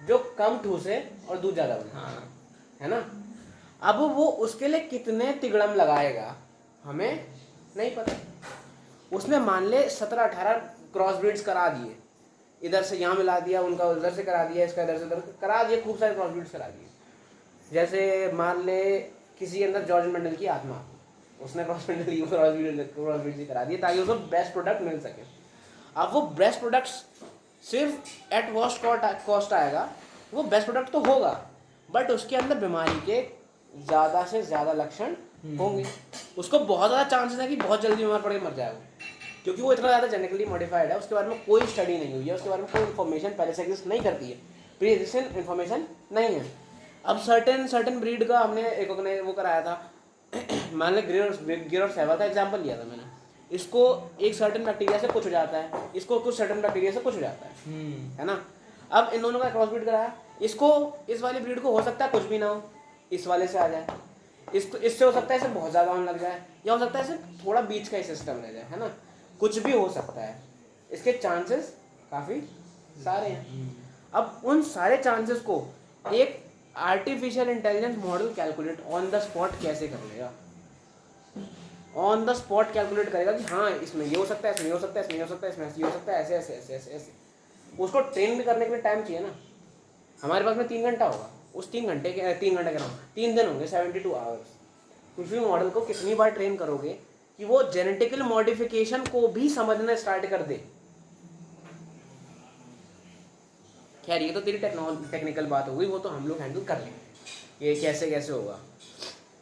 S1: जो कम ठूसे और दूध ज़्यादा बने।
S2: हाँ,
S1: है ना। अब वो उसके लिए कितने तिगड़म लगाएगा हमें नहीं पता। उसने मान ले 17-18 क्रॉस ब्रीड्स करा दिए, इधर से यहाँ मिला दिया, उनका उधर से करा दिया, इसका इधर से उधर करा दिया, खूब सारे क्रॉस ब्रीड्स करा दिए। जैसे मान ले किसी के अंदर जॉर्ज मेंडल की आत्मा, उसने क्रॉस ब्रीड करा दिए ताकि उसको बेस्ट प्रोडक्ट मिल सके। अब वो बेस्ट प्रोडक्ट सिर्फ एट वॉस्ट कॉस्ट आएगा, वो बेस्ट प्रोडक्ट तो होगा, बट उसके अंदर बीमारी के ज़्यादा से ज़्यादा लक्षण होंगे। उसको बहुत ज़्यादा चांसेस है कि बहुत जल्दी बीमार पड़ के मर जाएगा, क्योंकि वो इतना ज़्यादा जेनेटिकली मॉडिफाइड है। उसके बारे में कोई स्टडी नहीं हुई है, उसके बारे में कोई इन्फॉर्मेशन पहले से एग्जिस्ट नहीं करती है, प्री एग्जिस्टेंट इन्फॉर्मेशन नहीं है। अब सर्टेन ब्रीड का हमने एक वो कराया था मान लें गिर और सहवा का एग्जाम्पल लिया था मैंने। इसको एक सर्टेन बैक्टीरिया से कुछ हो जाता है, इसको कुछ सर्टेन बैक्टीरिया से कुछ हो जाता है ना। अब इन दोनों का क्रॉस ब्रीड कराया, इसको इस वाली ब्रीड को हो सकता है कुछ भी ना हो, इस वाले से आ जाए, इसको इससे हो सकता है इसे बहुत ज़्यादा होने लग जाए, या हो सकता है इसे थोड़ा बीच का ही सिस्टम रह जाए, है ना। कुछ भी हो सकता है, इसके चांसेस काफ़ी सारे हैं। अब उन सारे चांसेस को एक artificial intelligence model calculate on the spot कैसे कर लेगा? ऑन द स्पॉट कैलकुलेट करेगा कि हाँ इसमें ये हो सकता है, इसमें ये हो सकता है, इसमें ये हो सकता है, इसमें ये हो सकता है, ऐसे ऐसे ऐसे ऐसे ऐसे। उसको ट्रेन भी करने के लिए टाइम चाहिए ना। हमारे पास में 3 घंटा होगा, उस 3 घंटे के 3 घंटे कह रहा हूँ 3 दिन होंगे, 72 आवर्स। कुछ भी मॉडल को कितनी बार ट्रेन करोगे कि वो जेनेटिकल मॉडिफिकेशन को भी समझना स्टार्ट कर दे। खैर ये तो तेरी टेक्निकल बात हो गई, वो तो हम लोग हैंडल कर लेंगे, ये कैसे कैसे होगा।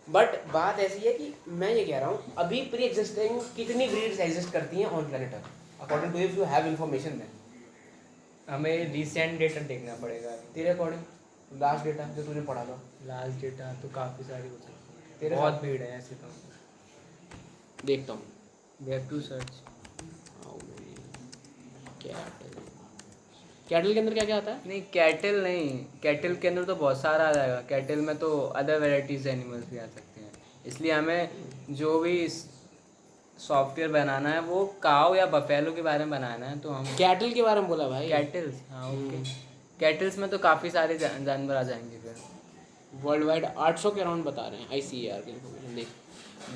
S1: बट बात ऐसी है कि मैं ये कह रहा हूँ अभी प्री एग्जिस्टिंग कितनी ब्रीड्स एग्जिस्ट करती हैं on planet Earth, according to if you have information then.
S2: हमें रिसेंट डेटा देखना पड़ेगा।
S1: तेरे अकॉर्डिंग लास्ट डेटा जो तूने पढ़ा था?
S2: लास्ट डेटा तो काफ़ी सारी हो सकती है,
S1: तेरे
S2: बहुत भीड़ है ऐसे तो।
S1: देखता हूँ,
S2: we have to search.
S1: Cattle के अंदर क्या क्या आता है?
S2: नहीं कैटल नहीं, कैटल के अंदर तो बहुत सारा आ जाएगा। कैटल में तो अदर वेराइटीज़ एनिमल्स भी आ सकते हैं, इसलिए हमें जो भी सॉफ्टवेयर बनाना है वो काऊ या बफेलो के बारे में बनाना है। तो हम
S1: कैटल के बारे में बोला भाई।
S2: कैटल्स, हाँ ओके। कैटल्स में तो काफ़ी सारे जानवर आ जाएंगे फिर।
S1: वर्ल्ड वाइड 800 के अराउंड बता रहे हैं ICAR की इन्फॉर्मेशन देख।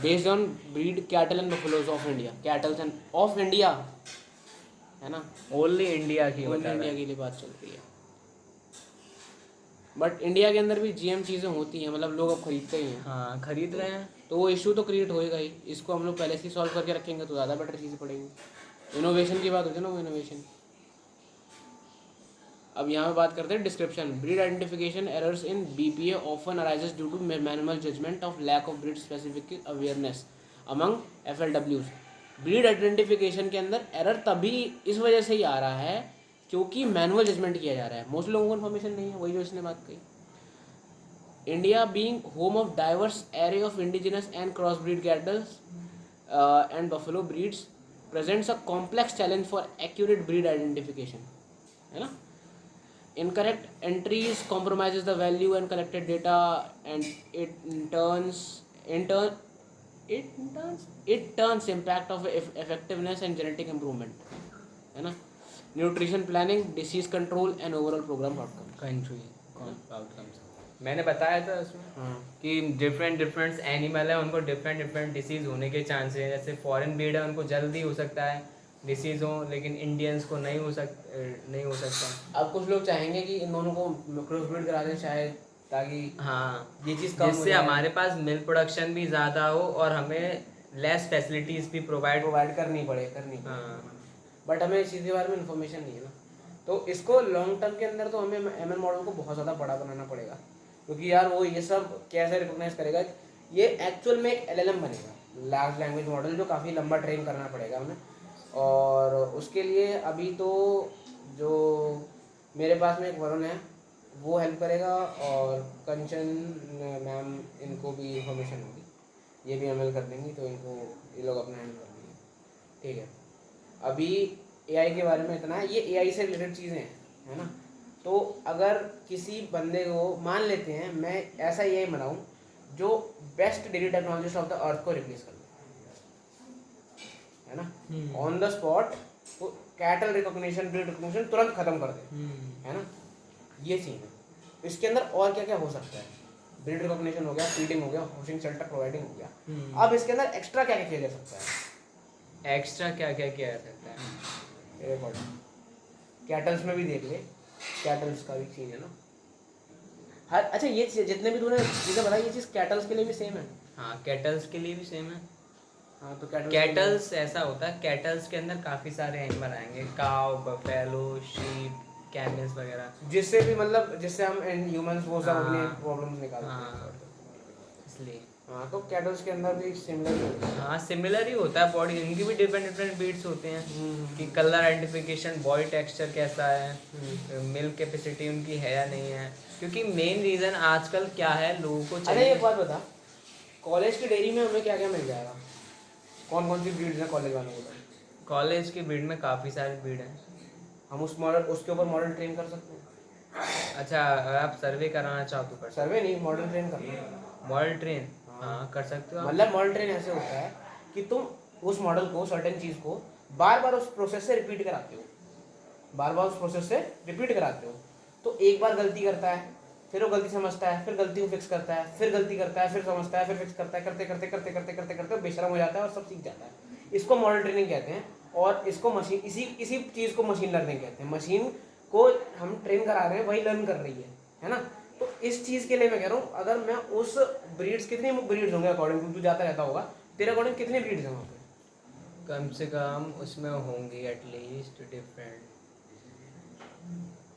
S1: Based on breed cattle and buffaloes of India, kettles end of India है ना,
S2: ओनली इंडिया की
S1: ओनली
S2: बता रहा
S1: इंडिया
S2: है।
S1: के लिए बात चल रही है। बट इंडिया के अंदर भी GM चीज़ें होती हैं, मतलब लोग अब खरीदते ही हैं,
S2: हाँ खरीद रहे हैं।
S1: तो वो इशू तो क्रिएट होएगा ही। इसको हम लोग पहले से ही सॉल्व करके रखेंगे तो ज़्यादा बेटर चीज़ें पड़ेंगी। इनोवेशन की बात होती है ना, वो इनोवेशन। अब यहाँ पे बात करते हैं description. Breed identification errors in BPA often arises due to manual judgement of lack of breed specific awareness among FLWs। Breed identification के अंदर एरर तभी इस वजह से ही आ रहा है क्योंकि मैनुअल जजमेंट किया जा रहा है। मोस्ट लोगों को इन्फॉर्मेशन नहीं है, वही जो इसने बात कही। India being home of diverse array of indigenous and crossbreed cattle and buffalo breeds presents a complex challenge for accurate breed identification, है ना। Incorrect entries compromises the value and collected data and it turns impact of effectiveness and genetic improvement, है ना, nutrition planning, disease control and overall program outcome।
S2: Country outcomes मैंने बताया था उसमें
S1: हाँ
S2: कि डिफरेंट एनिमल है, उनको डिफरेंट डिसीज़ होने के चांसेस हैं। जैसे फॉरेन ब्रीड है, उनको जल्दी हो सकता है डिसीज़ हो, लेकिन इंडियंस को नहीं हो सकता।
S1: अब कुछ लोग चाहेंगे कि इन दोनों को क्रॉस ब्रीड करा दें शायद, ताकि
S2: हाँ,
S1: ये चीज़ कम हो
S2: जिससे
S1: जाए,
S2: हमारे पास मिल्क प्रोडक्शन भी ज़्यादा हो और हमें लेस फैसिलिटीज़ भी प्रोवाइड।
S1: करनी पड़े।
S2: हाँ
S1: बट हमें इस चीज़ के बारे में इन्फॉर्मेशन नहीं है ना, तो इसको लॉन्ग टर्म के अंदर तो हमें ML मॉडल को बहुत ज़्यादा बड़ा बनाना पड़ेगा, क्योंकि यार वो ये सब कैसे रिकॉग्नाइज करेगा। ये एक्चुअल में एक LLM बनेगा, लार्ज लैंग्वेज मॉडल, जो काफ़ी लंबा ट्रेन करना पड़ेगा हमें। और उसके लिए अभी तो जो मेरे पास में एक वरुण है वो हेल्प करेगा, और कंचन मैम, इनको भी इंफॉर्मेशन होगी, ये भी ML कर देंगी, तो इनको ये लोग अपना हैंडल कर लेंगे, ठीक है। अभी AI के बारे में इतना है, ये AI से रिलेटेड चीज़ें हैं, है ना। तो अगर किसी बंदे को मान लेते हैं मैं ऐसा AI बनाऊं जो best daily technologist of the earth को रिप्लेस कर दे, है ना, ऑन द स्पॉट, तो कैटल रिकॉग्निशन, ब्रीड रिकॉग्निशन तुरंत खत्म कर दे, है ना, ये सीन है। इसके अंदर और क्या क्या हो सकता है, ब्रीड रिकॉग्निशन हो गया, फीडिंग हो गया, हाउसिंग शेल्टर प्रोवाइडिंग हो गया। अब इसके अंदर एक्स्ट्रा क्या क्या किया जा सकता है,
S2: एक्स्ट्रा क्या क्या किया जा सकता है।
S1: कैटल्स में भी देख ले, कैटल्स का भी सीन है ना हर। अच्छा, ये जितने भी तूने चीज़ें बताई, ये चीज़ कैटल्स के लिए भी सेम है।
S2: हाँ कैटल्स के लिए भी सेम है।
S1: हाँ, तो
S2: कैटल्स ऐसा होता है, कैटल्स के अंदर काफ़ी सारे एनिमल आएंगे, काव, बफेलो, शीप, कैमल्स वगैरह,
S1: जिससे भी मतलब जिससे हम ह्यूमंस वो सब अपनी
S2: हाँ।
S1: प्रॉब्लम्स निकालते हैं।
S2: हाँ इसलिए
S1: हाँ, तो कैटल्स के अंदर भी सिमिलर होता है।
S2: हाँ सिमिलर ही होता है बॉडी, इनकी भी डिफरेंट ब्रीड्स होते हैं कि कलर आइडेंटिफिकेशन, बॉडी टेक्सचर कैसा है, मिल्क कैपेसिटी उनकी है या नहीं है। क्योंकि मेन रीज़न आजकल क्या है, लोगों को
S1: अरे
S2: चाहिए।
S1: एक बात बता, कॉलेज की डेयरी में हमें क्या क्या मिल जाएगा, कौन कौन सी ब्रीड्स हैं कॉलेज वालों को?
S2: कॉलेज की ब्रीड में काफ़ी सारी ब्रीड हैं।
S1: हम उस मॉडल, उसके ऊपर मॉडल ट्रेन कर सकते हैं।
S2: अच्छा अगर आप सर्वे कराना चाहो तो कर सकते
S1: सर्वे नहीं, मॉडल ट्रेन करना।
S2: हो। मॉडल ट्रेन हाँ कर सकते हो आप।
S1: मतलब मॉडल ट्रेन ऐसे होता है कि तुम उस मॉडल को, सर्टेन चीज़ को बार बार उस प्रोसेस से रिपीट कराते हो, बार बार उस प्रोसेस से रिपीट कराते हो, तो एक बार गलती करता है, फिर वो गलती समझता है, फिर गलती को फिक्स करता है, फिर गलती करता है, फिर समझता है, फिर फिक्स करता है, करते करते करते करते करते करते बेशरम हो जाता है और सब सीख जाता है। इसको मॉडल ट्रेनिंग कहते हैं, और इसको मशीन, इसी चीज़ को मशीन लर्निंग कहते हैं। मशीन को हम ट्रेन करा रहे हैं, वही लर्न कर रही है ना। तो इस चीज़ के लिए मैं कह रहा हूँ, अगर मैं उस ब्रीड्स, कितनी ब्रीड्स होंगे अकॉर्डिंग टू, जाता रहता होगा तेरे अकॉर्डिंग, कितने ब्रीड्स हैं वहाँ पे?
S2: कम से कम उसमें होंगी एटलीस्ट डिफरेंट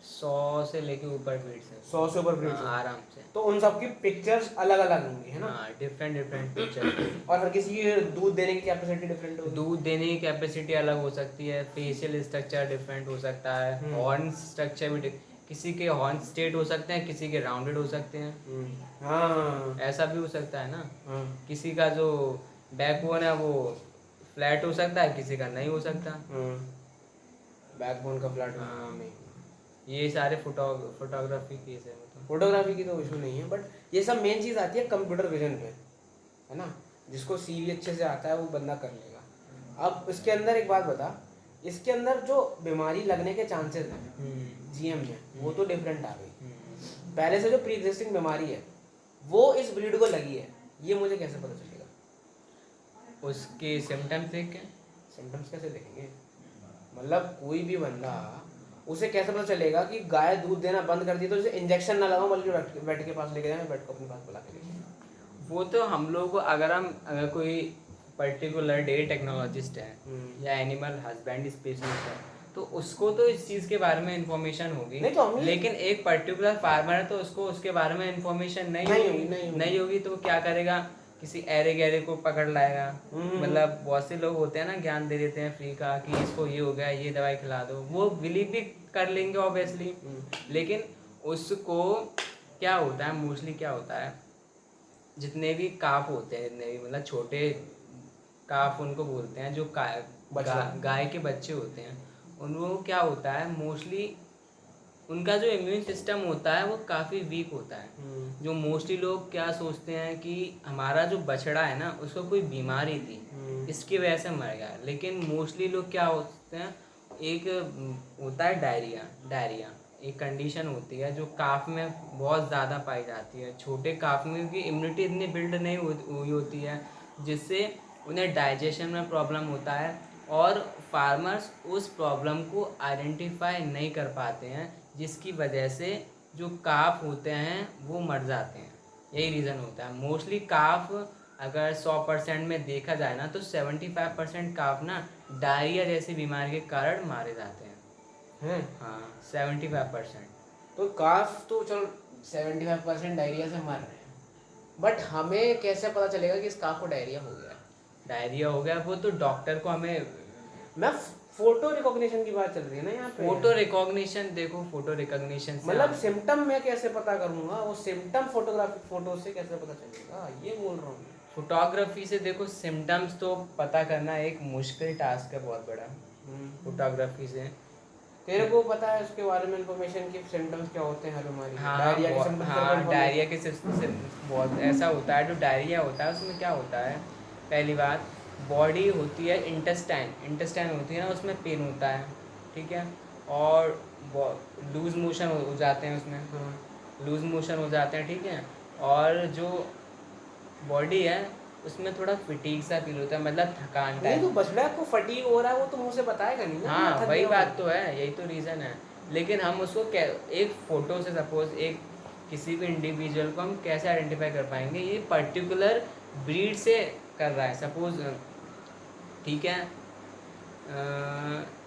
S2: 100 से लेके ऊपर ब्रीड्स हैं।
S1: 100 से ऊपर ब्रीड्स
S2: हाँ, आराम से।
S1: तो उन सब की पिक्चर्स अलग अलग होंगी, है ना।
S2: हाँ डिफरेंट पिक्चर।
S1: और हर किसी की दूध देने की कैपेसिटी डिफरेंट होगी।
S2: दूध देने की कैपेसिटी अलग हो सकती है, फेशियल स्ट्रक्चर डिफरेंट हो सकता है, हॉर्न स्ट्रक्चर भी किसी के हॉर्न स्ट्रेट हो सकते हैं, किसी के राउंडेड हो सकते हैं।
S1: हाँ,
S2: ऐसा भी हो सकता है ना।
S1: हाँ,
S2: किसी का जो बैकबोन है वो फ्लैट हो सकता है, किसी का नहीं हो सकता।
S1: बैकबोन का फ्लैट होना
S2: हाँ।
S1: नहीं।
S2: ये सारे फोटोग्राफी केस है मतलब।
S1: फोटोग्राफी की तो इशू नहीं है, बट ये सब मेन चीज़ आती है कंप्यूटर विजन पे, है ना। जिसको CV अच्छे से आता है वो बंदा कर लेगा। अब इसके अंदर एक बात बता, इसके अंदर जो बीमारी लगने के चांसेस हैं GM में, वो तो डिफरेंट आ गई। पहले से जो प्री एग्जिस्टिंग बीमारी है, वो इस ब्रीड को लगी है, ये मुझे कैसे पता चलेगा?
S2: उसके सिम्टम्स देख के।
S1: सिम्टम्स कैसे देखेंगे? मतलब कोई भी बंदा, उसे कैसे पता चलेगा कि गाय दूध देना बंद कर दी तो उसे इंजेक्शन ना लगाओ, बल्कि वेट के पास लेके जाए, वेट को अपने पास बुला के लेके जाए।
S2: वो तो हम लोग को अगर कोई पर्टिकुलर डेयरी टेक्नोलॉजिस्ट है या एनिमल हस्बैंड स्पेशलिस्ट है तो उसको तो इस चीज़ के बारे में इंफॉर्मेशन होगी,
S1: नहीं तो हमें,
S2: लेकिन एक पर्टिकुलर फार्मर है तो उसको उसके बारे में इंफॉर्मेशन नहीं होगी तो वो क्या करेगा, किसी एरे गैरे को पकड़ लाएगा। मतलब बहुत से लोग होते हैं ना, ज्ञान दे देते हैं फ्री का कि इसको ये हो गया, ये दवाई खिला दो, वो बिलीव भी कर लेंगे ऑब्वियसली। लेकिन उसको क्या होता है, मोस्टली क्या होता है, जितने भी काफ होते हैं, जितने भी मतलब छोटे काफ उनको बोलते हैं, जो गाय के बच्चे होते हैं, उनको क्या होता है मोस्टली, उनका जो इम्यून सिस्टम होता है वो काफ़ी वीक होता है। जो मोस्टली लोग क्या सोचते हैं कि हमारा जो बछड़ा है ना उसको कोई बीमारी थी इसकी वजह से मर गया, लेकिन मोस्टली लोग क्या होते हैं, एक होता है डायरिया एक कंडीशन होती है जो काफ में बहुत ज़्यादा पाई जाती है। छोटे काफ में क्योंकि इम्यूनिटी इतनी बिल्ड नहीं हुई होती है, जिससे उन्हें डाइजेशन में प्रॉब्लम होता है, और फार्मर्स उस प्रॉब्लम को आइडेंटिफाई नहीं कर पाते हैं, जिसकी वजह से जो काफ होते हैं वो मर जाते हैं। यही रीज़न होता है। मोस्टली काफ अगर 100% में देखा जाए ना तो 75% काफ ना डायरिया जैसी बीमारी के कारण मारे जाते हैं। हाँ 75%।
S1: तो काफ तो चलो 75% डायरिया से मर रहे हैं, बट हमें कैसे पता चलेगा कि इस काफ को डायरिया हो गया?
S2: डायरिया हो गया वो तो डॉक्टर को हमें,
S1: मैं फोटो रिकॉग्निशन की बात चल रही है ना यहाँ पे।
S2: फोटो रिकॉग्निशन देखो, फोटो रिकॉग्निशन से
S1: मतलब सिम्टम मैं कैसे पता करूँगा, वो सिम्टम फोटोग्राफिक फोटो से कैसे पता चलेगा, ये बोल रहा हूँ।
S2: फोटोग्राफी से देखो सिम्टम्स तो पता करना एक मुश्किल टास्क है बहुत बड़ा। फोटोग्राफी से
S1: तेरे को पता है उसके बारे में इंफॉर्मेशन की सिम्टम्स क्या होते हैं हर बीमारी?
S2: हाँ
S1: डायरिया के सिम्टम्स?
S2: हाँ डायरिया के से बहुत ऐसा होता है। जो डायरिया होता है उसमें क्या होता है, पहली बात बॉडी होती है, इंटेस्टाइन होती है ना, उसमें पेन होता है, ठीक है, और लूज मोशन हो जाते हैं उसमें, लूज मोशन हो जाते हैं, ठीक है, और जो बॉडी है उसमें थोड़ा फिटीग सा फील होता है, मतलब थकान
S1: नहीं
S2: टाइप।
S1: तो बछड़ा को फटीग हो रहा है वो तो मुंह से बताएगा नहीं ना।
S2: हाँ वही बात तो है, यही तो रीज़न है। लेकिन हम उसको एक फ़ोटो से सपोज एक किसी भी इंडिविजुअल को हम कैसे आइडेंटिफाई कर पाएंगे ये पर्टिकुलर ब्रीड से कर रहा है, सपोज ठीक है,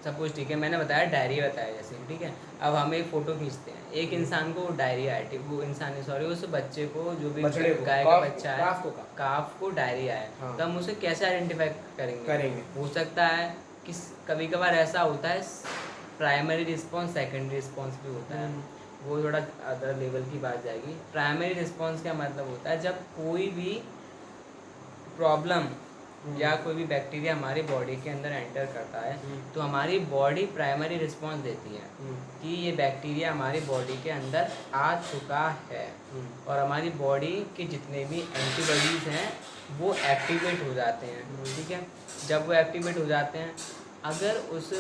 S2: सपोज ठीक है, मैंने बताया डायरिया बताया जैसे, ठीक है, अब हम एक फ़ोटो खींचते हैं, एक इंसान को डायरिया है, ठीक, वो इंसान सॉरी उस बच्चे को जो भी गाय का बच्चा है काफ को डायरिया है,
S1: हाँ।
S2: तो हम उसे कैसे आइडेंटिफाई करेंगे? हो सकता है कि कभी कभार ऐसा होता है प्राइमरी रिस्पॉन्स सेकेंडरी रिस्पॉन्स भी होता है, वो थोड़ा अदर लेवल की बात जाएगी। प्राइमरी रिस्पॉन्स क्या मतलब होता है, जब कोई भी प्रॉब्लम या कोई भी बैक्टीरिया हमारी बॉडी के अंदर एंटर करता है तो हमारी बॉडी प्राइमरी रिस्पॉन्स देती है कि ये बैक्टीरिया हमारी बॉडी के अंदर आ चुका है, और हमारी बॉडी के जितने भी एंटीबॉडीज़ हैं वो एक्टिवेट हो जाते हैं, ठीक है। जब वो एक्टिवेट हो जाते हैं, अगर उस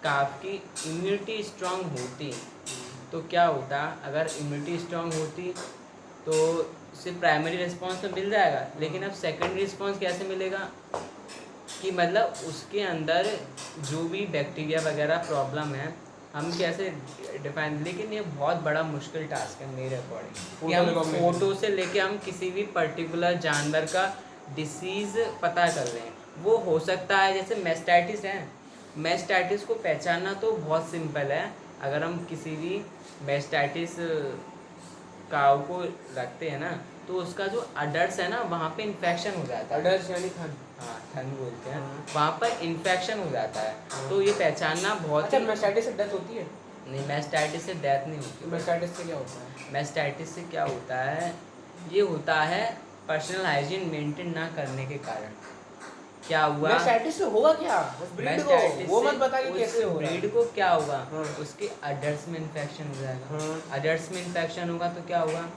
S2: काफ की इम्यूनिटी स्ट्रांग होती तो क्या होता, अगर इम्यूनिटी स्ट्रांग होती तो सिर्फ प्राइमरी रिस्पांस तो मिल जाएगा, लेकिन अब सेकेंडरी रिस्पांस कैसे मिलेगा कि मतलब उसके अंदर जो भी बैक्टीरिया वगैरह प्रॉब्लम है हम कैसे डिफाइन, लेकिन ये बहुत बड़ा मुश्किल टास्क है मेरे अकॉर्डिंग कि हम फोटो से लेके हम किसी भी पर्टिकुलर जानवर का डिसीज़ पता कर रहे हैं। वो हो सकता है जैसे मेस्टाइटिस है, मेस्टाइटिस को पहचानना तो बहुत सिंपल है। अगर हम किसी भी मेस्टाइटिस काव को रखते हैं ना तो उसका जो अडर्स है ना वहाँ पे इन्फेक्शन हो जाता है।
S1: अडर्स यानी थन?
S2: हाँ थन बोलते हैं। वहाँ पर इन्फेक्शन हो जाता है तो ये पहचानना बहुत।
S1: अच्छा मेस्टाइटिस से डेथ होती है?
S2: नहीं मेस्टाइटिस से डेथ नहीं होती।
S1: मेस्टाइटिस से क्या होता है?
S2: मेस्टाइटिस से क्या होता है, ये होता है पर्सनल हाइजीन मेंटेन ना करने के कारण। क्या हुआ
S1: मेस्टाइटिस से होगा क्या उस ब्रीड को, वो मत बता कि कैसे होगा।
S2: ब्रीड को क्या होगा, उसके अडर्स में इन्फेक्शन हो जाएगा। अडर्स में इन्फेक्शन होगा तो क्या होगा,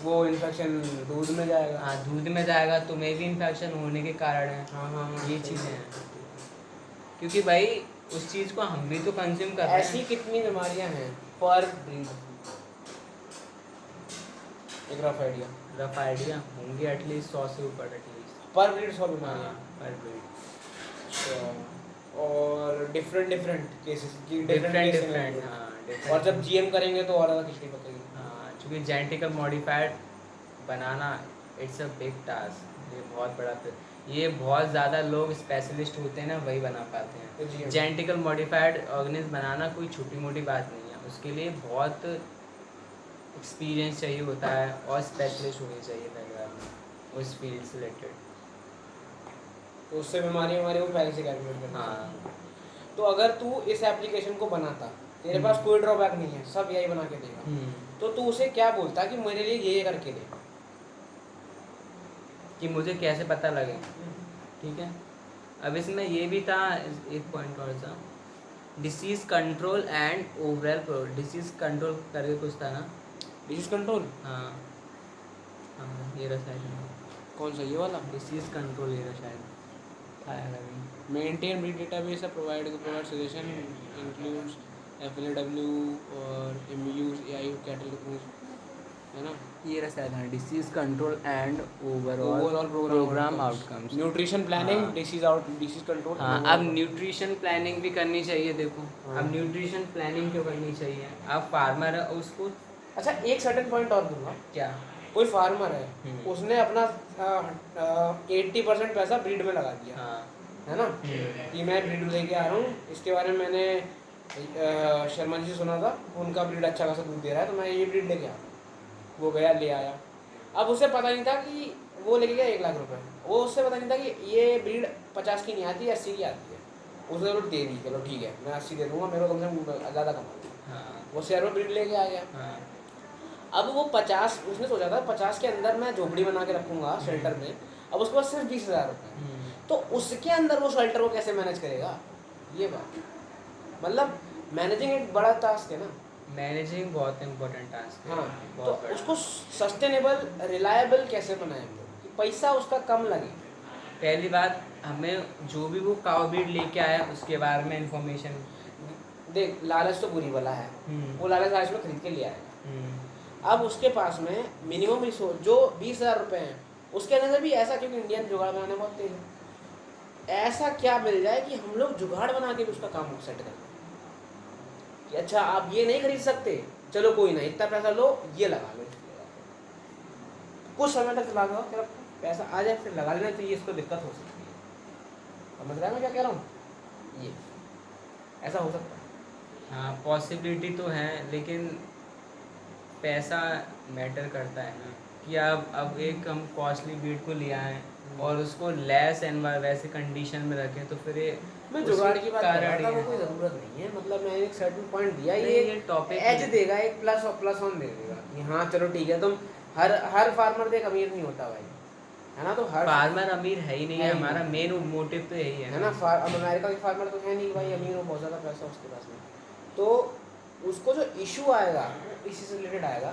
S1: वो इन्फेक्शन दूध में जाएगा।
S2: हाँ दूध में जाएगा तो में भी इन्फेक्शन होने के कारण है।
S1: हाँ
S2: ये चीज़ें हैं, क्योंकि भाई उस चीज़ को हम भी तो कंज्यूम कर रहे हैं।
S1: ऐसी कितनी बीमारियां हैं पर ब्रीड? एक रफ आइडिया
S2: रफ आइडिया होंगे एटलीस्ट 100 से ऊपर एटलीस्ट।
S1: पर ब्रीड 100 बीमारियाँ।
S2: पर ब्रीड
S1: अच्छा, और डिफरेंट केसेस की
S2: डिफरेंट
S1: केसेस
S2: डिफरेंट
S1: हैं।
S2: हाँ
S1: और
S2: डिफरेंट।
S1: जब जीएम करेंगे तो और ज़्यादा खिचड़ी पकेगी।
S2: हाँ चूँकि genetical modified banana it's a big task, ये बहुत बड़ा ये बहुत ज़्यादा लोग स्पेशलिस्ट होते हैं ना वही बना पाते
S1: तो जी
S2: हैं।
S1: हाँ।
S2: जेनेटिकल मॉडिफाइड ऑर्गेनिज्म बनाना कोई छोटी मोटी बात नहीं है, उसके लिए बहुत एक्सपीरियंस चाहिए होता है और स्पेशलिस्ट होनी चाहिए पहले बार में उस फील्ड से रिलेटेड।
S1: तो उससे बीमारी हमारी वो पहले से कैलकुलेट करना।
S2: हाँ
S1: तो अगर तू इस एप्लीकेशन को बनाता, तेरे पास कोई ड्रॉबैक नहीं है, सब यही बना के देगा, तो तू उसे क्या बोलता कि मेरे लिए ये करके दे?
S2: कि मुझे कैसे पता लगे, ठीक है। अब इसमें ये भी था एक पॉइंट और था, disease control and overall disease control करके कुछ था ना।
S1: डिसीज कंट्रोल
S2: हाँ हाँ ये रहा शायद,
S1: कौन सा, ये वाला?
S2: डिसीज़ कंट्रोल ये रहा शायद था यार अभी।
S1: Maintain breed database provide suggestion includes FLW और MUs AI कैटल, है ना?
S2: ये रहा शायद हाँ, disease control and overall
S1: overall
S2: programme outcomes.
S1: Nutrition planning,
S2: हाँ।
S1: Disease control.
S2: हाँ अब न्यूट्रिशन प्लानिंग भी करनी चाहिए देखो।
S1: हाँ।
S2: अब न्यूट्रिशन प्लानिंग क्यों करनी चाहिए, अब फार्मर है उसको
S1: अच्छा, एक सर्टेन पॉइंट और दूंगा।
S2: क्या,
S1: कोई फार्मर है, उसने अपना 80% पैसा ब्रीड में लगा दिया,
S2: हाँ
S1: है ना, कि मैं ब्रीड लेके आ रहा हूँ, इसके बारे में मैंने शर्मा जी से सुना था, उनका ब्रीड अच्छा खासा दूध दे रहा है, तो मैं ये ब्रीड लेके आ रहा हूँ। वो गया ले आया, अब उसे पता नहीं था कि वो लेके गया 1 लाख रुपए, वो उससे पता नहीं था कि ये ब्रीड 50 की नहीं आती, 80 की आती है। उसने चलो दे दी, चलो ठीक है मैं 80 दे दूंगा, मेरे को कम से कम ज़्यादा कमा दूंगा।
S2: हाँ
S1: वो शहर में ब्रीड लेके आ गया।
S2: हाँ
S1: अब वो 50, उसने सोचा था 50 के अंदर मैं झोपड़ी बना के रखूंगा शेल्टर में, अब उसके पास सिर्फ 20,000 रुपये, तो उसके अंदर वो शेल्टर को कैसे मैनेज करेगा? ये बात, मतलब मैनेजिंग एक बड़ा टास्क है ना।
S2: मैनेजिंग बहुत इम्पोर्टेंट टास्क है।
S1: हाँ, तो
S2: बहुत बड़ा।
S1: उसको सस्टेनेबल रिलायबल कैसे बनाएं हम लोग कि पैसा उसका कम लगे?
S2: पहली बात, हमें जो भी वो काउ ब्रीड लेके आया उसके बारे में इंफॉर्मेशन।
S1: देख, लालच तो बुरी बला है, वो लालच आज में खरीद के ले आएगा। अब उसके पास में मिनिमम रिसोर्स जो 20,000 रुपये हैं, उसके अंदर से भी ऐसा, क्योंकि इंडियन जुगाड़ बनाने बहुत तेज है, ऐसा क्या मिल जाए कि हम लोग जुगाड़ बना के भी उसका काम सेट कर दें कि अच्छा आप ये नहीं खरीद सकते, चलो कोई ना, इतना पैसा लो, ये लगा लो, कुछ समय तक लगा लो, फिर पैसा आ जाए फिर लगा लेना, तो ये इसको दिक्कत हो सकती है। समझ रहा है मैं क्या कह रहा हूँ? ये ऐसा हो सकता है।
S2: हाँ पॉसिबिलिटी तो है, लेकिन पैसा मैटर करता है ना, कि अब एक हम कॉस्टली ब्रीड को ले आएँ और उसको लेस एंड वैसे कंडीशन में रखें, तो फिर ये
S1: मैं जुगाड़ की बात कर रहा था, वो
S2: है।
S1: कोई ज़रूरत नहीं है, मतलब मैंने एक सर्टेन पॉइंट दिया,
S2: नहीं,
S1: ये
S2: ये topic
S1: एज
S2: है।
S1: देगा, एक प्लस ऑन दे देगा कि हाँ चलो ठीक है, तुम हर फार्मर देख अमीर नहीं होता भाई, है ना, तो हर
S2: फार्मर अमीर है ही नहीं
S1: है
S2: है,
S1: ही
S2: हमारा
S1: नहीं।
S2: मेन मोटिव तो यही है
S1: है ना। अब अमेरिका के फार्मर तो है नहीं भाई अमीर हो, बहुत ज़्यादा पैसा उसके पास में, तो उसको जो इशू आएगा वो इसी से रिलेटेड आएगा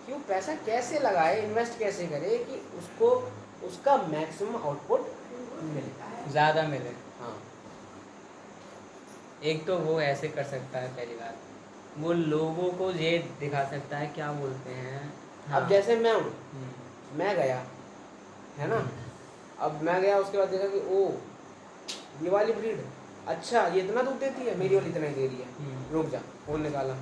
S1: कि वो पैसा कैसे लगाए, इन्वेस्ट कैसे करे कि उसको उसका मैक्सिमम आउटपुट मिले,
S2: ज़्यादा मिले।
S1: हाँ।
S2: एक तो वो ऐसे कर सकता है, पहली बात वो लोगों को ये दिखा सकता है, क्या बोलते हैं।
S1: अब जैसे मैं हूँ,
S2: हम्म,
S1: मैं गया, है ना, अब मैं गया, उसके बाद देखा कि ओ ये वाली ब्रीड, अच्छा ये इतना दूध देती है, मेरी वाली इतना ही दे रही है, रुक जा, फोन निकाला,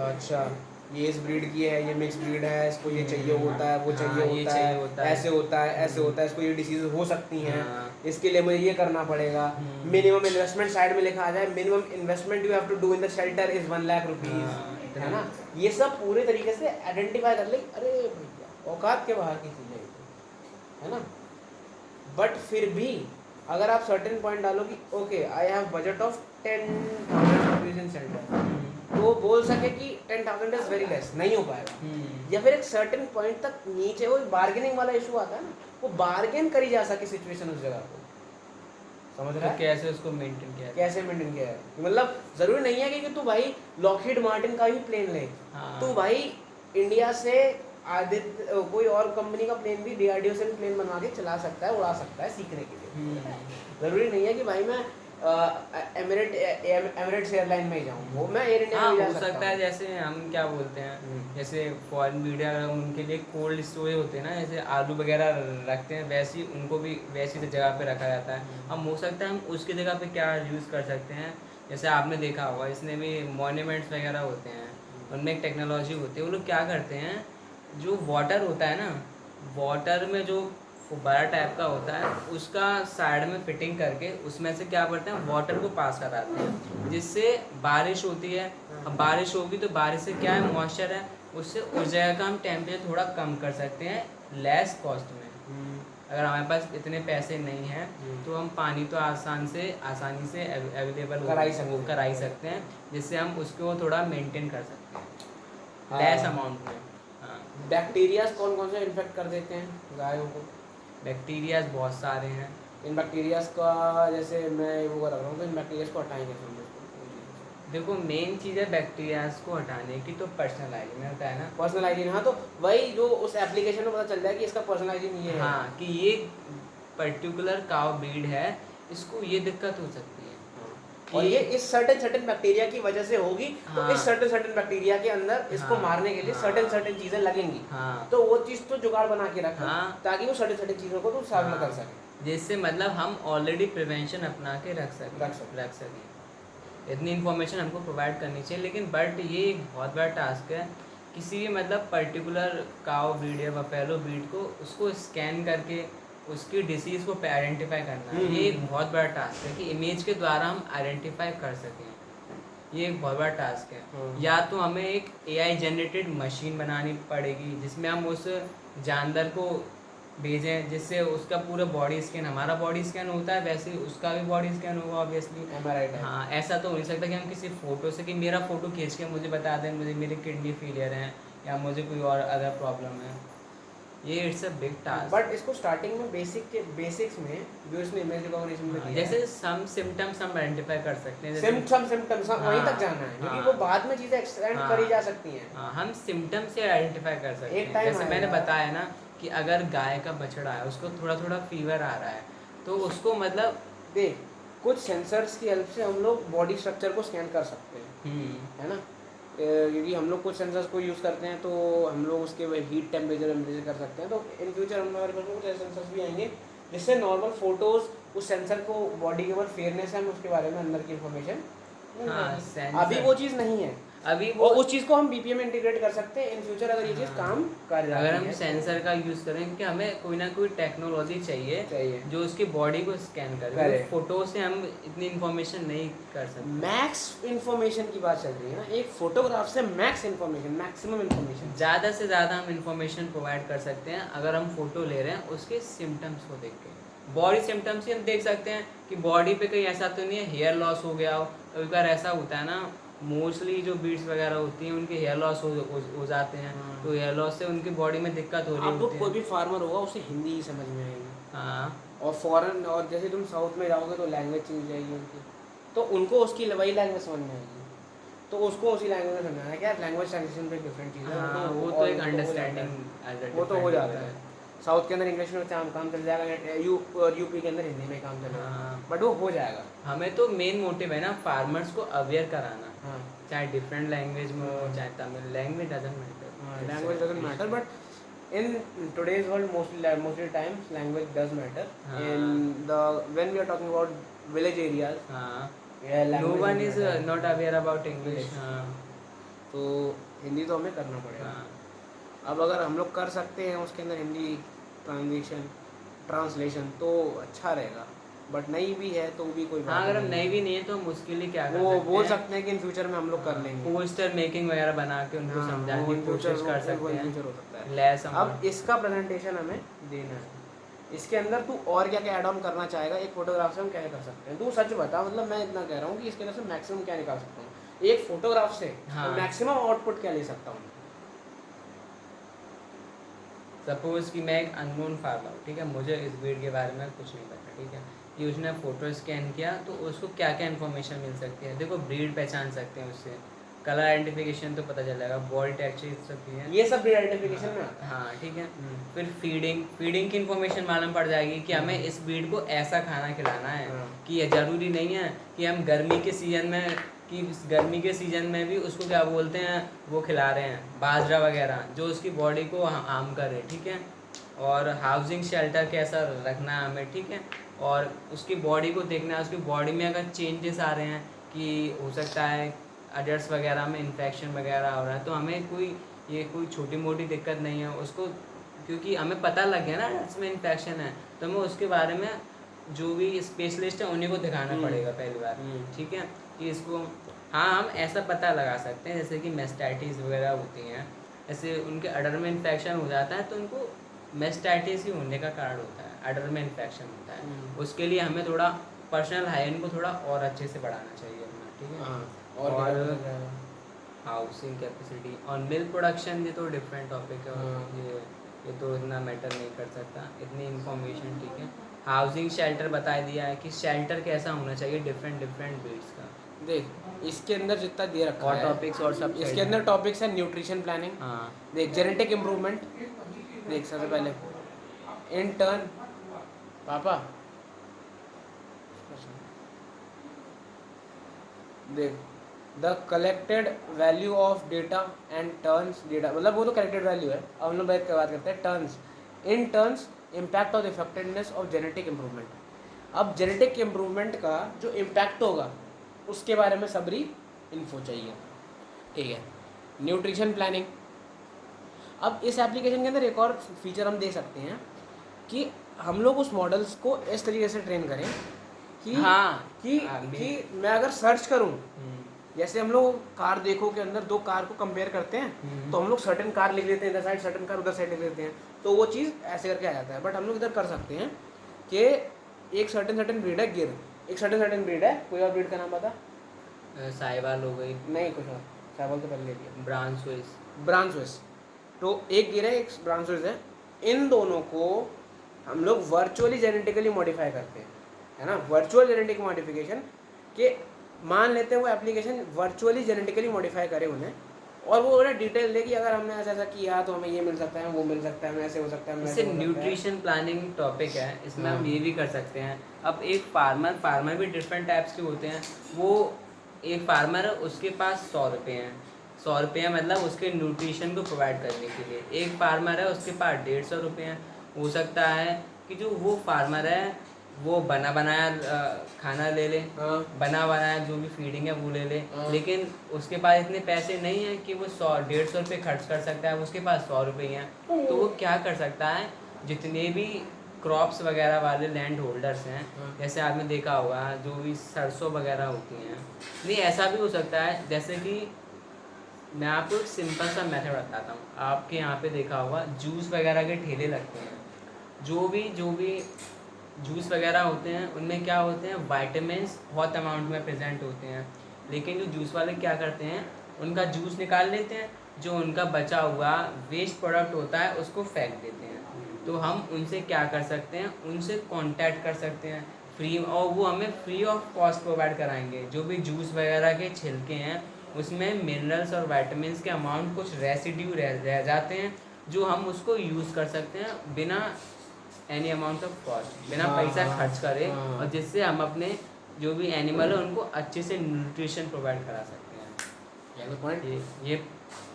S1: अच्छा ये इस ब्रीड की है, ये मिक्स ब्रीड है, इसको ये चाहिए होता है, वो
S2: हाँ,
S1: चाहिए
S2: ये
S1: होता
S2: चाहिए
S1: है,
S2: होता है।
S1: ऐसे होता है, ऐसे होता है, इसको ये डिसीज हो सकती हैं,
S2: हाँ।
S1: इसके लिए मुझे ये करना पड़ेगा, मिनिमम इन्वेस्टमेंट साइड में लिखा आ जाए, minimum investment you have to do in the shelter is 1 lakh rupees, है ना, ये सब पूरे तरीके से आइडेंटिफाई कर ले, अरे भैया औकात के बाहर की चीज़ें है ना। बट फिर भी अगर आप सर्टेन पॉइंट डालो कि okay I have budget of 10,000 rupees in shelter, तो वो बोल सके कि 10,000 इज वेरी लेस, नहीं हो पाएगा, या फिर एक सर्टेन पॉइंट तक नीचे वो बार्गेनिंग वाला इशू आता है ना, वो बार्गेन करी जा सके सिचुएशन उस जगह को, समझ रहा
S2: तो
S1: है
S2: कैसे उसको मेंटेन किया जाए।
S1: कैसे मेंटेन किया है, मतलब जरूरी नहीं है कि तू भाई लॉकहीड मार्टिन का ही प्लेन ले,
S2: हाँ।
S1: तू भाई इंडिया से आदित्य कोई और कंपनी का प्लेन भी DRDO से भी प्लेन बनवा के चला सकता है, उड़ा सकता है सीखने के लिए, जरूरी नहीं है कि भाई मैं एमिरेट्स एयरलाइन में ही जाऊँ, वो मैं एयर इंडिया
S2: हाँ
S1: में भी जा
S2: हो सकता है,
S1: हूँ।
S2: जैसे हम क्या बोलते हैं, जैसे फॉरेन मीडिया उनके लिए कोल्ड स्टोरेज होते हैं ना, जैसे आलू वगैरह रखते हैं, वैसे ही उनको भी वैसी जगह पे रखा जाता है। हम हो सकता है हम उसकी जगह पे क्या यूज़ कर सकते हैं, जैसे आपने देखा होगा इसमें भी मॉन्यूमेंट्स वगैरह होते हैं, उनमें एक टेक्नोलॉजी होती है, वो लोग क्या करते हैं, जो वाटर होता है ना, वाटर में जो फुब्बारा टाइप का होता है उसका साइड में फिटिंग करके उसमें से क्या करते हैं, वाटर को पास कराते हैं, जिससे बारिश होती है। अब बारिश होगी तो बारिश से क्या है, मॉइस्चर है, उससे उस जगह का हम टेम्परेचर थोड़ा कम कर सकते हैं लेस कॉस्ट में। अगर हमारे पास इतने पैसे नहीं हैं तो हम पानी तो आसानी से अवेलेबल करा ही सकते हैं, जिससे हम उसको थोड़ा मेंटेन कर सकते हैं लेस अमाउंट में। हाँ,
S1: बैक्टीरियाज कौन कौन से इन्फेक्ट कर देते हैं गायों को?
S2: बैक्टीरियाज बहुत सारे हैं।
S1: इन बैक्टीरियाज का जैसे मैं वो कर रहा हूँ, तो इन बैक्टीरियाज को हटाएंगे हम लोग?
S2: देखो मेन चीज़ है बैक्टीरियाज को हटाने की तो पर्सनल हाइजीन होता है ना।
S1: पर्सनल हाइजीन, हाँ, तो वही जो उस एप्लीकेशन में पता चल जाए कि इसका पर्सनल हाइजीन ये है।
S2: हाँ, कि ये पर्टिकुलर काव ब्रीड है, इसको ये दिक्कत हो सकती है
S1: और
S2: कि
S1: ये इस सर्टेन बैक्टीरिया की वजह से होगी, तो
S2: हाँ,
S1: इस सर्टेन बैक्टीरिया के अंदर इसको
S2: हाँ,
S1: मारने के लिए
S2: हाँ,
S1: सर्टेन चीजें लगेंगी।
S2: हाँ,
S1: तो वो चीज तो जुगाड़ बना के रखो,
S2: हाँ,
S1: ताकि वो सर्टेन चीजों को तो सॉल्व
S2: हाँ,
S1: कर सके।
S2: जिससे मतलब हम ऑलरेडी प्रिवेंशन अपना के रख सकें। इतनी इन्फॉर्मेशन हमको प्रोवाइड करनी चाहिए, लेकिन बट ये एक बहुत बड़ा टास्क है, किसी भी मतलब पर्टिकुलर काव ब्रीड या बफेलो ब्रीड को उसको स्कैन करके उसकी डिसीज़ को आइडेंटिफाई करना है। ये एक बहुत बड़ा टास्क है कि इमेज के द्वारा हम आइडेंटिफाई कर सकें, ये एक बहुत बड़ा टास्क है। या तो हमें एक AI जनरेटेड मशीन बनानी पड़ेगी जिसमें हम उस जानवर को भेजें, जिससे उसका पूरा बॉडी स्कैन, हमारा बॉडी स्कैन होता है वैसे ही उसका भी बॉडी स्कैन होगा ऑब्वियसली।
S1: राइट।
S2: हाँ, ऐसा तो हो नहीं सकता कि हम किसी फ़ोटो से कि मेरा फ़ोटो खींच के मुझे बता दें मुझे मेरी किडनी फेलियर है या मुझे कोई और अदर प्रॉब्लम है। ये it's a big task.
S1: But इसको स्टार्टिंग में बेसिक्स में जो इसने इमेज रिकॉग्निशन में दिया
S2: जैसे
S1: है,
S2: सम सिम्टम्स हम आइडेंटिफाई कर सकते हैं,
S1: सिम्टम्स वहीं
S2: हाँ,
S1: तक जाना है, क्योंकि
S2: हाँ,
S1: वो बाद में चीजें एक्सटेंड
S2: हाँ,
S1: करी जा सकती हैं।
S2: हाँ, हम सिम्टम्स से आइडेंटिफाई कर सकते
S1: एक
S2: हैं।
S1: टाइम
S2: जैसे मैंने
S1: आएगा।
S2: बताया ना कि अगर गाय का बछड़ा है उसको थोड़ा थोड़ा फीवर आ रहा है तो उसको मतलब
S1: देख, कुछ सेंसर्स की हेल्प से हम लोग बॉडी स्ट्रक्चर को स्कैन कर सकते हैं, है ना? क्योंकि हम लोग कुछ सेंसर्स को यूज़ करते हैं, तो हम लोग उसके हीट टेम्परेचर मेजर कर सकते हैं। तो इन फ्यूचर हमारे पास कुछ ऐसे सेंसर्स भी आएंगे जिससे नॉर्मल फोटोज़ उस सेंसर को बॉडी के ऊपर फेरने से हम उसके बारे में अंदर की इन्फॉर्मेशन।
S2: हाँ,
S1: अभी वो चीज़ नहीं है,
S2: अभी वो
S1: और उस चीज़ को हम BPM में इंटीग्रेट कर सकते हैं इन फ्यूचर, अगर ये चीज़ काम कर जाती
S2: अगर हम
S1: है।
S2: सेंसर का यूज़ करें, क्योंकि हमें कोई ना कोई टेक्नोलॉजी चाहिए जो उसकी बॉडी को स्कैन करे। फोटो से हम इतनी इन्फॉर्मेशन नहीं कर सकते।
S1: मैक्स इन्फॉर्मेशन की बात चल रही है ना, एक फोटोग्राफ से मैक्स इन्फॉर्मेशन, मैक्सिमम इन्फॉर्मेशन,
S2: ज़्यादा से ज़्यादा हम इन्फॉर्मेशन प्रोवाइड कर सकते हैं अगर हम फ़ोटो ले रहे हैं उसके सिम्टम्स को देख के। बॉडी सिम्टम्स ही हम देख सकते हैं कि बॉडी पे कहीं ऐसा तो नहीं है हेयर लॉस हो गया हो। कभी बार ऐसा होता है ना, मोस्टली जो बीड्स वगैरह होती हैं उनके हेयर लॉस हो जाते हैं, तो हेयर लॉस से उनकी बॉडी में दिक्कत हो रही
S1: आपको
S2: होती
S1: कोई
S2: है।
S1: भी फार्मर होगा उसे हिंदी ही समझ में आएगी।
S2: हाँ,
S1: और फॉरेन, और जैसे तुम साउथ में जाओगे तो लैंग्वेज चेंज जाएगी उनकी, तो उनको उसकी वही लैंग्वेज समझ में आएगी, तो उसको उसी लैंग्वेज में समझाना है। क्या लैंग्वेज ट्रांसलेशन पे डिफरेंट चीज़ है,
S2: हाँ, वो तो एक अंडरस्टैंडिंग
S1: वो तो हो जाता है। साउथ के अंदर इंग्लिश में काम चल जाएगा, यूपी के अंदर हिंदी में काम चलेगा,
S2: हाँ,
S1: बट वो हो जाएगा।
S2: हमें तो मेन मोटिव है ना फार्मर्स को अवेयर कराना,
S1: हाँ,
S2: चाहे डिफरेंट लैंग्वेज में हो चाहे Tamil, language doesn't matter.
S1: Language doesn't matter, but in today's world mostly times language does matter. In the when we are talking about village areas,
S2: no one is not aware about English.
S1: तो हिंदी तो हमें करना पड़ेगा। अब अगर हम लोग कर सकते हैं उसके अंदर हिंदी ट्रांसलेशन तो अच्छा रहेगा, बट नहीं भी है तो भी कोई बात
S2: हाँ, अगर हम
S1: नहीं
S2: नहीं भी नहीं है तो मुश्किल ही क्या कर
S1: वो
S2: सकते
S1: बोल
S2: हैं,
S1: सकते हैं कि इन फ्यूचर में हम लोग कर लेंगे,
S2: पोस्टर मेकिंग वगैरह बना के उनको समझाने की कोशिश कर सकते हैं।
S1: फ्यूचर हो सकता है।
S2: लेस
S1: अब इसका प्रेजेंटेशन हमें देना है, इसके अंदर तू और क्या क्या ऐड ऑन करना चाहेगा, एक फोटोग्राफ से हम क्या कर सकते हैं? तू सच बता, मतलब मैं इतना कह रहा हूँ कि इसके अंदर से मैक्सिमम क्या निकाल सकता हूँ एक फोटोग्राफ से, मैक्सिमम आउटपुट क्या ले सकता हूँ?
S2: सपोज कि मैं एक अननोन फार्मर हूँ, ठीक है, मुझे इस ब्रीड के बारे में कुछ नहीं पता, ठीक है, कि उसने फ़ोटो स्कैन किया तो उसको क्या क्या इन्फॉर्मेशन मिल सकती है। देखो ब्रीड पहचान सकते हैं उससे, कलर आइडेंटिफिकेशन तो पता चलेगा, बॉडी टेक्सचर सब भी है।
S1: ये सब ब्रीड आइडेंटिफिकेशन में आता है।
S2: हाँ ठीक है। फिर फीडिंग की इन्फॉर्मेशन मालूम पड़ जाएगी कि हमें इस ब्रीड को ऐसा खाना खिलाना है, कि ये ज़रूरी नहीं है कि हम गर्मी के सीज़न में भी उसको क्या बोलते हैं वो खिला रहे हैं, बाजरा वगैरह जो उसकी बॉडी को हार्म करे, ठीक है। और हाउसिंग शेल्टर कैसा रखना है हमें, ठीक है। और उसकी बॉडी को देखना है, उसकी बॉडी में अगर चेंजेस आ रहे हैं कि हो सकता है अडल्ट्स वगैरह में इन्फेक्शन वगैरह हो रहा है, तो हमें कोई छोटी मोटी दिक्कत नहीं है उसको, क्योंकि हमें पता लग गया ना अडल्ट्स में इन्फेक्शन है, तो हमें उसके बारे में जो भी स्पेशलिस्ट है उन्हीं को दिखाना पड़ेगा पहली बार, ठीक है। कि इसको हाँ हम ऐसा पता लगा सकते हैं जैसे कि मेस्टाइटिस वगैरह होती हैं, ऐसे उनके अडर में इन्फेक्शन हो जाता है तो उनको मेस्टाइटिस ही होने का कारण होता है, अडर में इन्फेक्शन होता है। उसके लिए हमें थोड़ा पर्सनल हाइजीन को थोड़ा और अच्छे से बढ़ाना चाहिए अपना, ठीक है।
S1: हाँ,
S2: और हाउसिंग कैपेसिटी और मिल्क प्रोडक्शन, ये तो डिफरेंट टॉपिक है,
S1: हाँ।
S2: ये तो इतना मैटर नहीं कर सकता इतनी इन्फॉर्मेशन, ठीक है। हाउसिंग शेल्टर बता दिया है कि शेल्टर कैसा होना चाहिए डिफरेंट ब्रीड्स का।
S1: देख इसके अंदर जितना दे रखा
S2: और
S1: है
S2: टॉपिक्स और सब
S1: इसके अंदर टॉपिक्स है न्यूट्रिशन प्लानिंग,
S2: हाँ
S1: देख जेनेटिक इम्प्रूवमेंट, देख सबसे पहले इन टर्न पापा देख the collected value of data and turns data, मतलब वो तो कलेक्टेड वैल्यू है, अब हम लोग बात करते हैं turns. In turns impact of effectiveness of genetic improvement. अब जेनेटिक इम्प्रूवमेंट का जो इम्पैक्ट होगा उसके बारे में सबरी इन्फो चाहिए, ठीक है। न्यूट्रिशन प्लानिंग, अब इस एप्लीकेशन के अंदर एक और फीचर हम दे सकते हैं कि हम लोग उस मॉडल्स को इस तरीके से ट्रेन करें कि कि मैं अगर सर्च करूं, जैसे हम लोग कार देखो के अंदर दो कार को कंपेयर करते हैं तो हम लोग सर्टेन कार लिख लेते हैं इधर साइड, सर्टेन कार उधर साइड लिख लेते हैं, तो वो चीज़ ऐसे करके आ जाता है। बट हम लोग इधर कर सकते हैं कि एक सर्टेन ब्रीड है गिर, एक सर्टेन ब्रीड है, कोई और ब्रीड का नाम बता।
S2: साहिवाल हो गई,
S1: नहीं कुछ और, साहिवाल तो पहले ले लिया, ब्रांसविस। तो एक गिर है एक ब्रांसविस है, इन दोनों को हम लोग वर्चुअली जेनेटिकली मॉडिफाई करते हैं, है ना। वर्चुअल जेनेटिक मॉडिफिकेशन के मान लेते हैं वो एप्लीकेशन वर्चुअली जेनेटिकली मॉडिफाई करे उन्हें, और वो उन्हें डिटेल दे कि अगर हमने ऐसा ऐसा किया तो हमें ये मिल सकता है, वो मिल सकता है, हमें ऐसे हो सकता है,
S2: इससे न्यूट्रिशन प्लानिंग टॉपिक है, इसमें हम ये भी कर सकते हैं। अब एक फार्मर भी डिफरेंट टाइप्स के होते हैं, वो एक फार्मर है उसके पास 100 रुपये हैं, 100 रुपये मतलब उसके न्यूट्रिशन को प्रोवाइड करने के लिए। एक फार्मर है उसके पास 150 रुपये हैं, हो सकता है कि जो वो फार्मर है वो बना बनाया खाना ले ले, बना बनाया जो भी फीडिंग है वो ले ले, लेकिन उसके पास इतने पैसे नहीं हैं कि वो 100-150 रुपये खर्च कर सकता है, उसके पास 100 रुपये हैं, तो वो क्या कर सकता है, जितने भी क्रॉप्स वगैरह वाले लैंड होल्डर्स हैं, जैसे आपने देखा होगा जो भी सरसों वगैरह होती हैं, नहीं ऐसा भी हो सकता है जैसे कि मैं आपको एक सिंपल सा मेथड बताता हूँ। आपके यहाँ पे देखा होगा जूस वगैरह के ठेले लगते हैं, जो भी जूस वगैरह होते हैं उनमें क्या होते हैं, वाइटामिन्स बहुत अमाउंट में प्रेजेंट होते हैं, लेकिन जो जूस वाले क्या करते हैं उनका जूस निकाल लेते हैं, जो उनका बचा हुआ वेस्ट प्रोडक्ट होता है उसको फेंक देते हैं। तो हम उनसे क्या कर सकते हैं, उनसे कांटेक्ट कर सकते हैं फ्री, और वो हमें फ्री ऑफ कॉस्ट प्रोवाइड कराएंगे। जो भी जूस वगैरह के छिलके हैं उसमें मिनरल्स और वाइटामिन्स के अमाउंट कुछ रेसिड्यू रह जाते हैं, जो हम उसको यूज़ कर सकते हैं बिना एनी अमाउंट ऑफ कॉस्ट, बिना पैसा खर्च करें, और जिससे हम अपने जो भी एनिमल है उनको अच्छे से न्यूट्रिशन प्रोवाइड करा सकते हैं।
S1: पॉइंट
S2: ये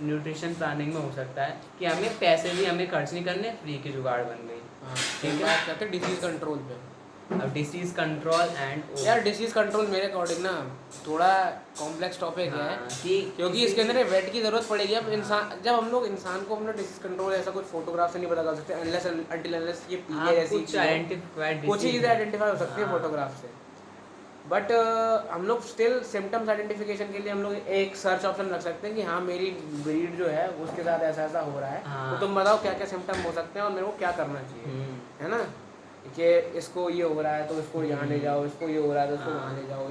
S2: न्यूट्रिशन प्लानिंग में हो सकता है कि हमें पैसे भी हमें खर्च नहीं करने, फ्री की जुगाड़ बन गई।
S1: ठीक है, बात करते हैं डिसीज कंट्रोल पे।
S2: अब डिसीज़ कंट्रोल एंड
S1: यार डिसीज़ कंट्रोल मेरे अकॉर्डिंग ना थोड़ा कॉम्प्लेक्स टॉपिक है, क्योंकि इसके अंदर वेट की ज़रूरत पड़ेगी। अब इंसान जब हम लोग इंसान को अपना डिसीज कंट्रोल ऐसा कुछ फोटोग्राफ से नहीं पता कर सकते, अनलेस ये पीके जैसी कुछ ही चीज़ें आइडेंटिफाई हो सकती है फोटोग्राफ से। बट हम लोग स्टिल सिम्टम्स आइडेंटिफिकेशन के लिए हम लोग एक सर्च ऑप्शन रख सकते हैं कि हाँ मेरी ब्रीड जो है उसके साथ ऐसा ऐसा हो रहा है, तो तुम बताओ क्या क्या सिम्टम हो सकते हैं और मेरे को क्या करना चाहिए, है ना। कि इसको ये हो रहा है तो इसको यहाँ ले जाओ, इसको ये हो रहा है तो इसको वहाँ ले जाओ,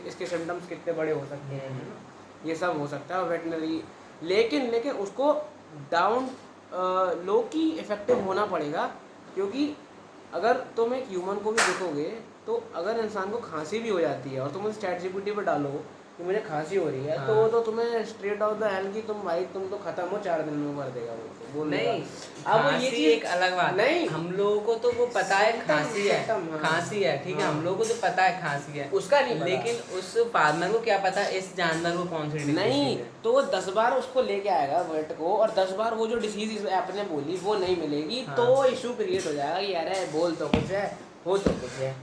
S1: इसके सिम्टम्स कितने बड़े हो सकते हैं, है ना। ये सब हो सकता है वेटनरी, लेकिन उसको डाउन लो की इफेक्टिव होना पड़ेगा, क्योंकि अगर तुम एक ह्यूमन को भी देखोगे तो अगर इंसान को खांसी भी हो जाती है और तुम उस ChatGPT पर डालो कि मुझे खांसी हो रही है, तो वो तो तुम्हें स्ट्रेट आउट द हेल की तुम तो खत्म हो, 4 दिन में मर देगा वो, तो बोल
S2: नहीं,
S1: देगा। अब वो ये
S2: खांसी
S1: चीज
S2: एक अलग बात है।
S1: नहीं,
S2: हम लोगों को तो वो पता है खांसी है,
S1: symptom, हाँ।
S2: खांसी है, ठीक है,
S1: हाँ।
S2: हम लोगों को तो पता है खांसी है,
S1: उसका नहीं पता।
S2: लेकिन उस फार्मर को क्या पता इस जानवर को कौन सी डिसीज
S1: नहीं,
S2: है।
S1: तो वो 10 बार उसको लेके आएगा वेट को, और 10 बार वो जो डिसीज इस ऐप ने बोली वो नहीं मिलेगी,
S2: हाँ।
S1: तो इशू क्रिएट हो जाएगा कि अरे बोल तो कुछ है, हो तो कुछ है।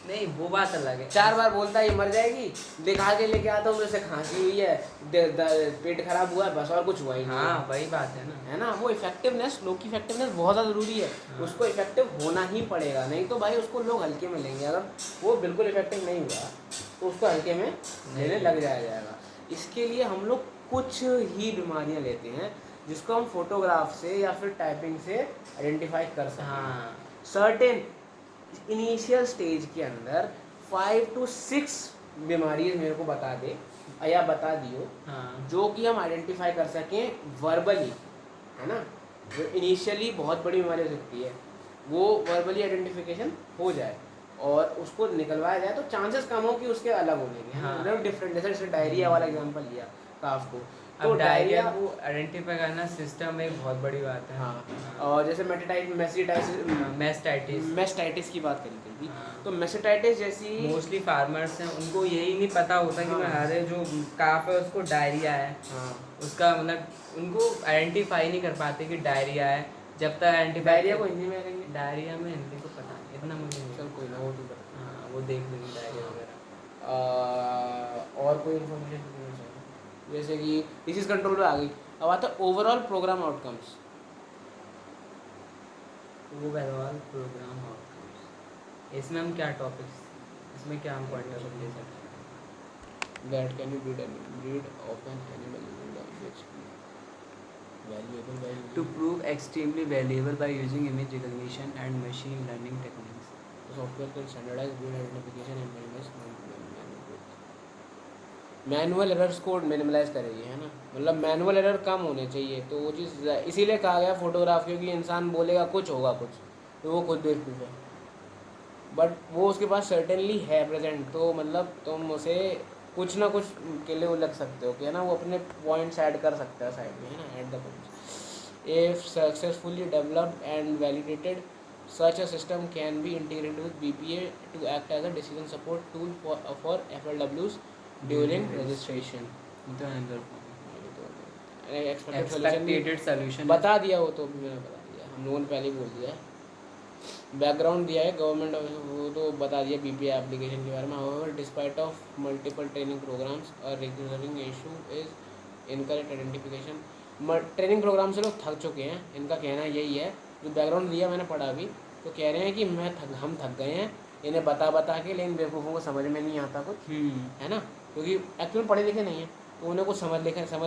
S2: नहीं, वो बात अलग है।
S1: 4 बार बोलता है ये मर जाएगी, दिखा के लेके आता हूँ जैसे खांसी हुई है, पेट खराब हुआ है, बस और कुछ हुआ ही नहीं
S2: हाँ, वही बात है ना।
S1: है ना। वो इफेक्टिवनेस, लोग की इफेक्टिवनेस बहुत ज़्यादा ज़रूरी है।
S2: हाँ।
S1: उसको इफेक्टिव होना ही पड़ेगा, नहीं तो भाई उसको लोग हल्के में लेंगे। अगर वो बिल्कुल इफेक्टिव नहीं हुआ तो उसको हल्के में लेने लग जाएगा। इसके लिए हम लोग कुछ ही बीमारियां लेते हैं जिसको हम फोटोग्राफ से या फिर टाइपिंग से आइडेंटिफाई कर सकते हैं।
S2: हाँ,
S1: सर्टेन इनिशियल स्टेज के अंदर 5 to 6 बीमारी मेरे को बता दे या बता दियो,
S2: हाँ,
S1: जो कि हम आइडेंटिफाई कर सकें वर्बली, है ना। जो इनिशियली बहुत बड़ी बीमारी हो सकती है, वो वर्बली आइडेंटिफिकेशन हो जाए और उसको निकलवाया जाए, तो चांसेस कम हो कि उसके अलग होने के,
S2: हाँ।
S1: मतलब डिफरेंट। जैसे डायरिया वाला एग्जांपल लिया काफ को, तो
S2: अब डायरिया
S1: डायरिया,
S2: को आइडेंटिफाई करना सिस्टम एक बहुत बड़ी बात है।
S1: हाँ। और जैसे
S2: मेस्टाइटिस,
S1: मेस्टाइटिस की बात करी थी,
S2: हाँ।
S1: तो मेस्टाइटिस जैसी
S2: मोस्टली फार्मर्स हैं, उनको यही नहीं पता होता कि
S1: हाँ।
S2: हमारे जो काफ है उसको डायरिया है,
S1: हाँ,
S2: उसका मतलब उनको आइडेंटिफाई नहीं कर पाते कि डायरिया है। जब तक आइडेंटिफाई,
S1: डायरिया को हिंदी में कहेंगे,
S2: डायरिया में हिंदी को पता नहीं, इतना मुझे नहीं।
S1: चल कोई ना, वो तो बता।
S2: हाँ, वो देख लेंगे डायरिया वगैरह।
S1: और कोई इन्फॉर्मेशन देना चाहिए, जैसे कि डिसीज कंट्रोल पे आ गई। अब आता है overall programme outcomes.
S2: Overall programme outcomes, इसमें हम क्या टॉपिक्स, इसमें क्या हम पॉइंट ऑफ ले सकते हैं?
S1: That can be breed of an animal which valuable by
S2: To prove extremely valuable by using image recognition and machine learning techniques.
S1: Software can standardise breed identification and minimise manual errors को minimalise करेगी, है ना। मतलब manual error कम होने चाहिए, तो वो चीज़ इसीलिए कहा गया फोटोग्राफ, क्योंकि इंसान बोलेगा कुछ होगा कुछ, तो वो खुद बेवकूफ़ है, बट वो उसके पास सर्टेनली है प्रेजेंट, तो मतलब तुम उसे कुछ ना कुछ के लिए वो लग सकते हो कि, है ना, वो अपने पॉइंट्स ऐड कर सकता है साइड में, है ना, add the points. If successfully developed and validated such a system can be integrated with BPA to act as a decision support tool for FLWs during registration. Expected
S2: Expected solution
S1: बता दिया, वो तो अभी मैंने बता दिया, हम लोगों ने पहले ही बोल दिया है। बैकग्राउंड दिया है गवर्नमेंट, वो तो बता दिया BPA एप्लीकेशन के बारे में। However despite of multiple training programmes और recurring issue is incorrect identification. Training programme से लोग थक चुके हैं, इनका कहना यही है। जो बैकग्राउंड दिया मैंने पढ़ा अभी, तो कह रहे हैं कि हम थक गए हैं इन्हें बता के, लेकिन बेवकूफ़ों को समझ में नहीं आता कुछ, है ना, क्योंकि एक्चुअल पढ़े लिखे नहीं है, तो उन्हें कुछ समझ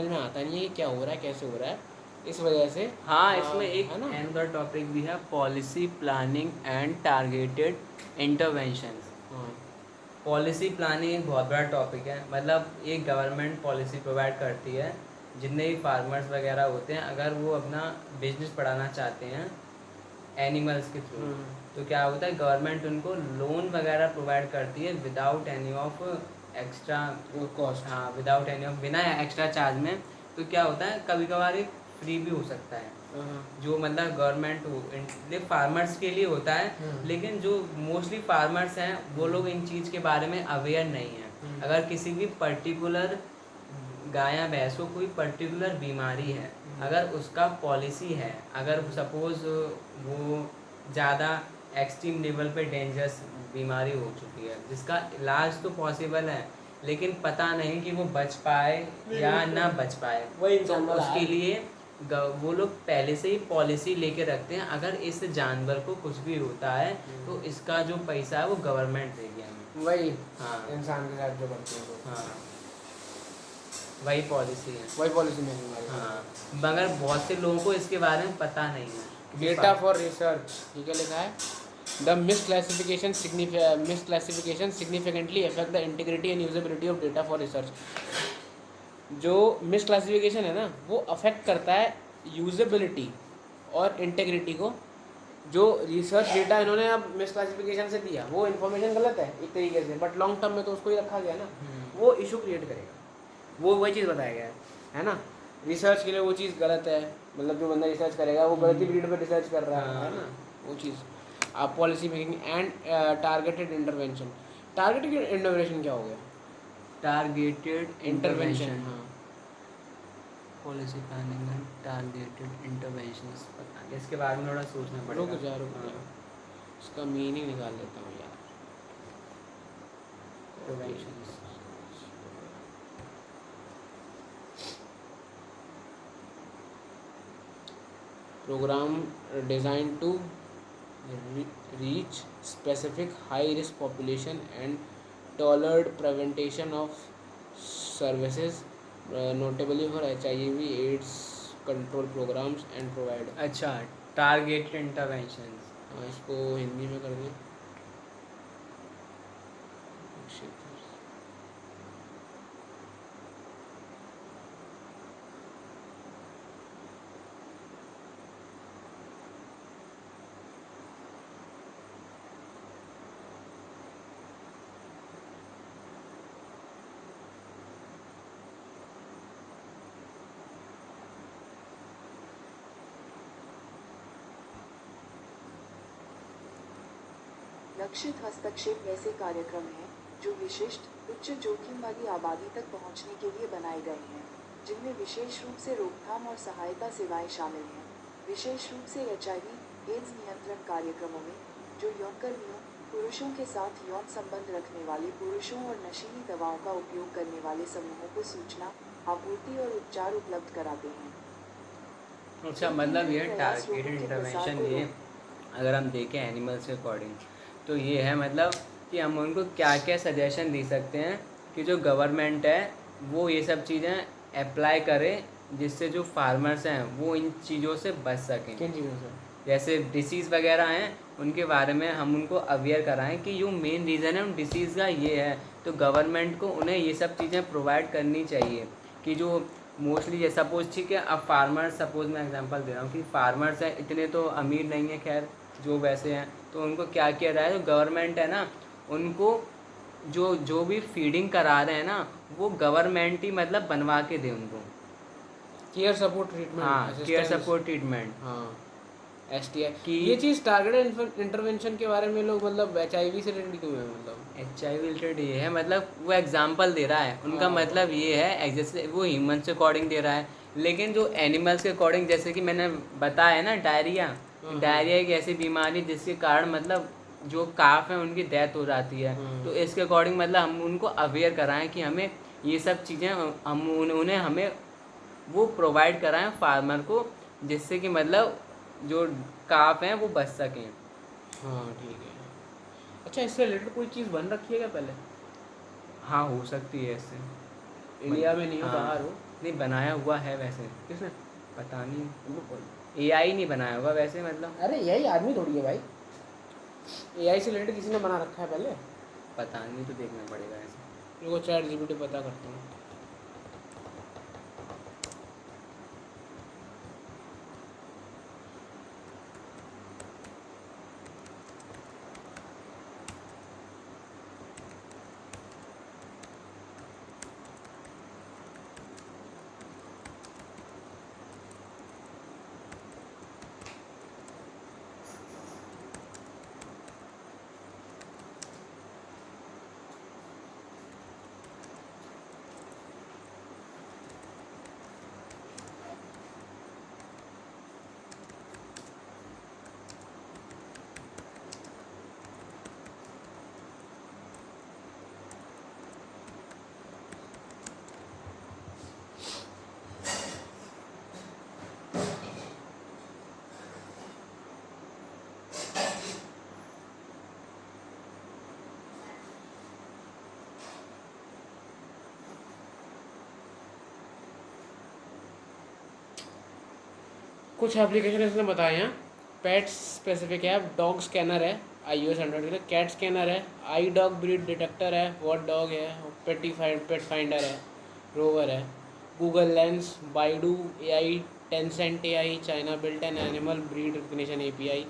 S1: में आता नहीं है कि क्या हो रहा है, कैसे हो रहा है, इस वजह से।
S2: हाँ, इसमें एक
S1: है ना,
S2: एंकर टॉपिक भी है, policy planning and targeted interventions.
S1: हाँ,
S2: पॉलिसी प्लानिंग एक बहुत बड़ा टॉपिक है। मतलब एक गवर्नमेंट पॉलिसी प्रोवाइड करती है, जितने भी फार्मर्स वगैरह होते हैं, अगर वो अपना बिजनेस बढ़ाना चाहते हैं एनिमल्स के थ्रू, तो क्या होता है, गवर्नमेंट उनको लोन वगैरह प्रोवाइड करती है without any of extra
S1: cost.
S2: हाँ, विदाउट एनी ऑफ, बिना एक्स्ट्रा चार्ज में। तो क्या होता है, कभी कभार ये फ्री भी हो सकता है, जो मतलब गवर्नमेंट फार्मर्स के लिए होता है, लेकिन जो मोस्टली फार्मर्स हैं वो लोग इन चीज़ के बारे में अवेयर नहीं है। अगर किसी भी पर्टिकुलर गाय या भैंस को कोई पर्टिकुलर बीमारी है, अगर उसका पॉलिसी है, अगर सपोज़ वो ज़्यादा एक्सट्रीम लेवल पे डेंजरस बीमारी हो चुकी है जिसका इलाज तो पॉसिबल है, लेकिन पता नहीं कि वो बच पाए या ना बच पाए, तो उसके लिए वो लोग पहले से ही पॉलिसी लेके रखते हैं, अगर इस जानवर को कुछ भी होता है तो इसका जो पैसा है वो गवर्नमेंट देगी हमें।
S1: वही,
S2: हाँ,
S1: इंसान के साथ जो करते हैं वो।
S2: हाँ, वही पॉलिसी है,
S1: वही पॉलिसी में हमारी।
S2: हाँ, मगर बहुत से लोगों को इसके बारे में पता नहीं है।
S1: डेटा फॉर रिसर्च, ठीक है, लिखा है the misclassification significantly affect the integrity and usability of data for research. जो मिसक्लासिफिकेशन है ना, वो अफेक्ट करता है यूजेबिलिटी और इंटीग्रिटी को। जो रिसर्च डेटा इन्होंने अब मिसक्लासिफिकेशन से दिया, वो इन्फॉर्मेशन गलत है एक तरीके से, बट लॉन्ग टर्म में तो उसको ही रखा गया ना, वो इशू क्रिएट करेगा। वो वही चीज़ बताया गया है ना। रिसर्च के लिए वो चीज़ गलत है, मतलब जो बंदा रिसर्च करेगा वो गलत ही ब्रीड पर रिसर्च कर रहा है ना, वो चीज़। आप policy making and targeted intervention. Targeted intervention क्या हो गया?
S2: टारगेटेड इंटरवेंशन,
S1: हाँ।
S2: Policy planning and targeted interventions, पता नहीं, इसके बारे में थोड़ा सोचना पड़ेगा।
S1: रुक जा इसका मीनिंग निकाल लेता हूँ यार।
S2: Interventions,
S1: programme design to reach specific high risk population and tailored prevention of services, notably for HIV AIDS control programs and provide।
S2: अच्छा, टारगेटेड इंटरवेंशंस।
S1: हाँ, इसको हिंदी में कर दें।
S3: लक्षित हस्तक्षेप ऐसे कार्यक्रम हैं जो विशिष्ट उच्च जोखिम वाली आबादी तक पहुंचने के लिए बनाए गए हैं, जिनमें विशेष रूप से रोकथाम और सहायता सेवाएं शामिल हैं, विशेष रूप से HIV एड्स नियंत्रण कार्यक्रमों में, जो यौनकर्मियों, पुरुषों के साथ यौन संबंध रखने वाले पुरुषों और नशीली दवाओं का उपयोग करने वाले समूहों को सूचना, आपूर्ति और उपचार उपलब्ध कराते हैं।
S2: अच्छा, मतलब ये टारगेटेड इंटरवेंशन, ये अगर हम देखें एनिमल्स के अकॉर्डिंग, तो ये है मतलब कि हम उनको क्या क्या सजेशन दे सकते हैं कि जो गवर्नमेंट है वो ये सब चीज़ें अप्लाई करे, जिससे जो फार्मर्स हैं वो इन चीज़ों से बच सकें।
S1: किन चीज़ों से?
S2: जैसे डिसीज़ वगैरह हैं, उनके बारे में हम उनको अवेयर कराएं कि जो मेन रीज़न है उन डिसीज़ का ये है, तो गवर्नमेंट को उन्हें ये सब चीज़ें प्रोवाइड करनी चाहिए। कि जो मोस्टली ये सपोज, ठीक है, अब फार्मर्स, सपोज मैं एग्जांपल दे रहा हूँ कि फार्मर्स हैं, इतने तो अमीर नहीं है, खैर जो वैसे हैं, तो उनको क्या किया जाए, तो गवर्नमेंट है ना, उनको जो जो भी फीडिंग करा रहे हैं ना, वो गवर्नमेंट ही मतलब बनवा के दे उनको।
S1: Care support treatment.
S2: हाँ, केयर सपोर्ट ट्रीटमेंट।
S1: हाँ, STI
S2: कि
S1: ये चीज़ टारगेटेड इंटरवेंशन के बारे में लोग मतलब HIV से रिलेटेड क्यों है? मतलब
S2: HIV रिलेटेड ये है, मतलब वो एग्जाम्पल दे रहा है, उनका
S1: हाँ।
S2: मतलब ये है जैसे वो ह्यूमन के अकॉर्डिंग दे रहा है, लेकिन जो एनिमल्स के अकॉर्डिंग, जैसे कि मैंने बताया ना, डायरिया, डायरिया एक ऐसी बीमारी जिसके कारण मतलब जो काफ है उनकी डेथ हो जाती है। तो इसके अकॉर्डिंग मतलब हम उनको अवेयर कराएं कि हमें ये सब चीज़ें हम उन्हें हमें वो प्रोवाइड कराएं फार्मर को, जिससे कि मतलब जो काफ हैं वो बच सकें।
S1: हाँ, ठीक है। अच्छा, इससे रिलेटेड कोई चीज़ बन रखी है क्या पहले?
S2: हाँ, हो सकती है इससे।
S1: इंडिया में नहीं हो,
S2: हाँ,
S1: बाहर हो?
S2: नहीं बनाया हुआ है वैसे,
S1: किसने?
S2: पता नहीं, AI नहीं बनाया होगा वैसे, मतलब
S1: अरे यही आदमी थोड़ी है भाई, AI से रिलेटेड किसी ने बना रखा है पहले?
S2: पता नहीं, तो देखना पड़ेगा ऐसे।
S1: मेरे को ChatGPT पता करता हूँ। कुछ एप्लीकेशन इसने बताए हैं। पेट स्पेसिफिक है, डॉग स्कैनर है iOS 100 के लिए, कैट स्कैनर है, आई डॉग ब्रीड डिटेक्टर है, वॉट डॉग है, पेट फाइंडर है, रोवर है, Google Lens, Baidu AI, Tencent AI, China built an animal breed recognition API,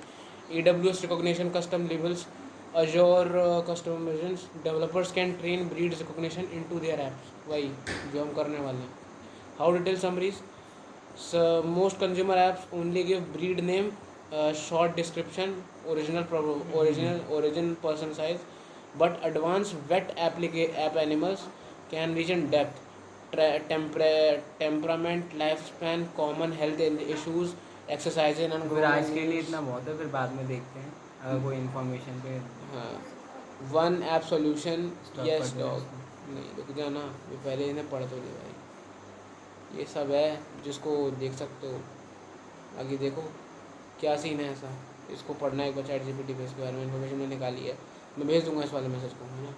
S1: AWS recognition custom labels, Azure customizations, developers can train breed recognition into their apps. वही जो हम करने वाले हैं. How detail summaries? So most consumer apps only give breed name, short description, origin, person size, but advanced vet app animals can reach in depth, temperament, lifespan, common health issues, exercise and
S2: फिर आज के
S1: grooming
S2: लिए
S1: needs.
S2: इतना बहुत है, फिर बाद में देखते हैं अगर कोई इन्फॉर्मेशन पे
S1: हाँ, one app solution.
S2: Stop
S1: yes
S2: कर दो
S1: डॉग.
S2: इसको।
S1: नहीं रुक जाना, ये पहले इन्हें पढ़ तो ले भाई. ये सब है जिसको देख सकते हो. आगे देखो क्या सीन है ऐसा. इसको पढ़ना है एक बार ChatGPT पे, इसके बारे में इन्फॉर्मेशन मैंने निकाली है. मैं भेज दूंगा इस वाले मैसेज को, है ना.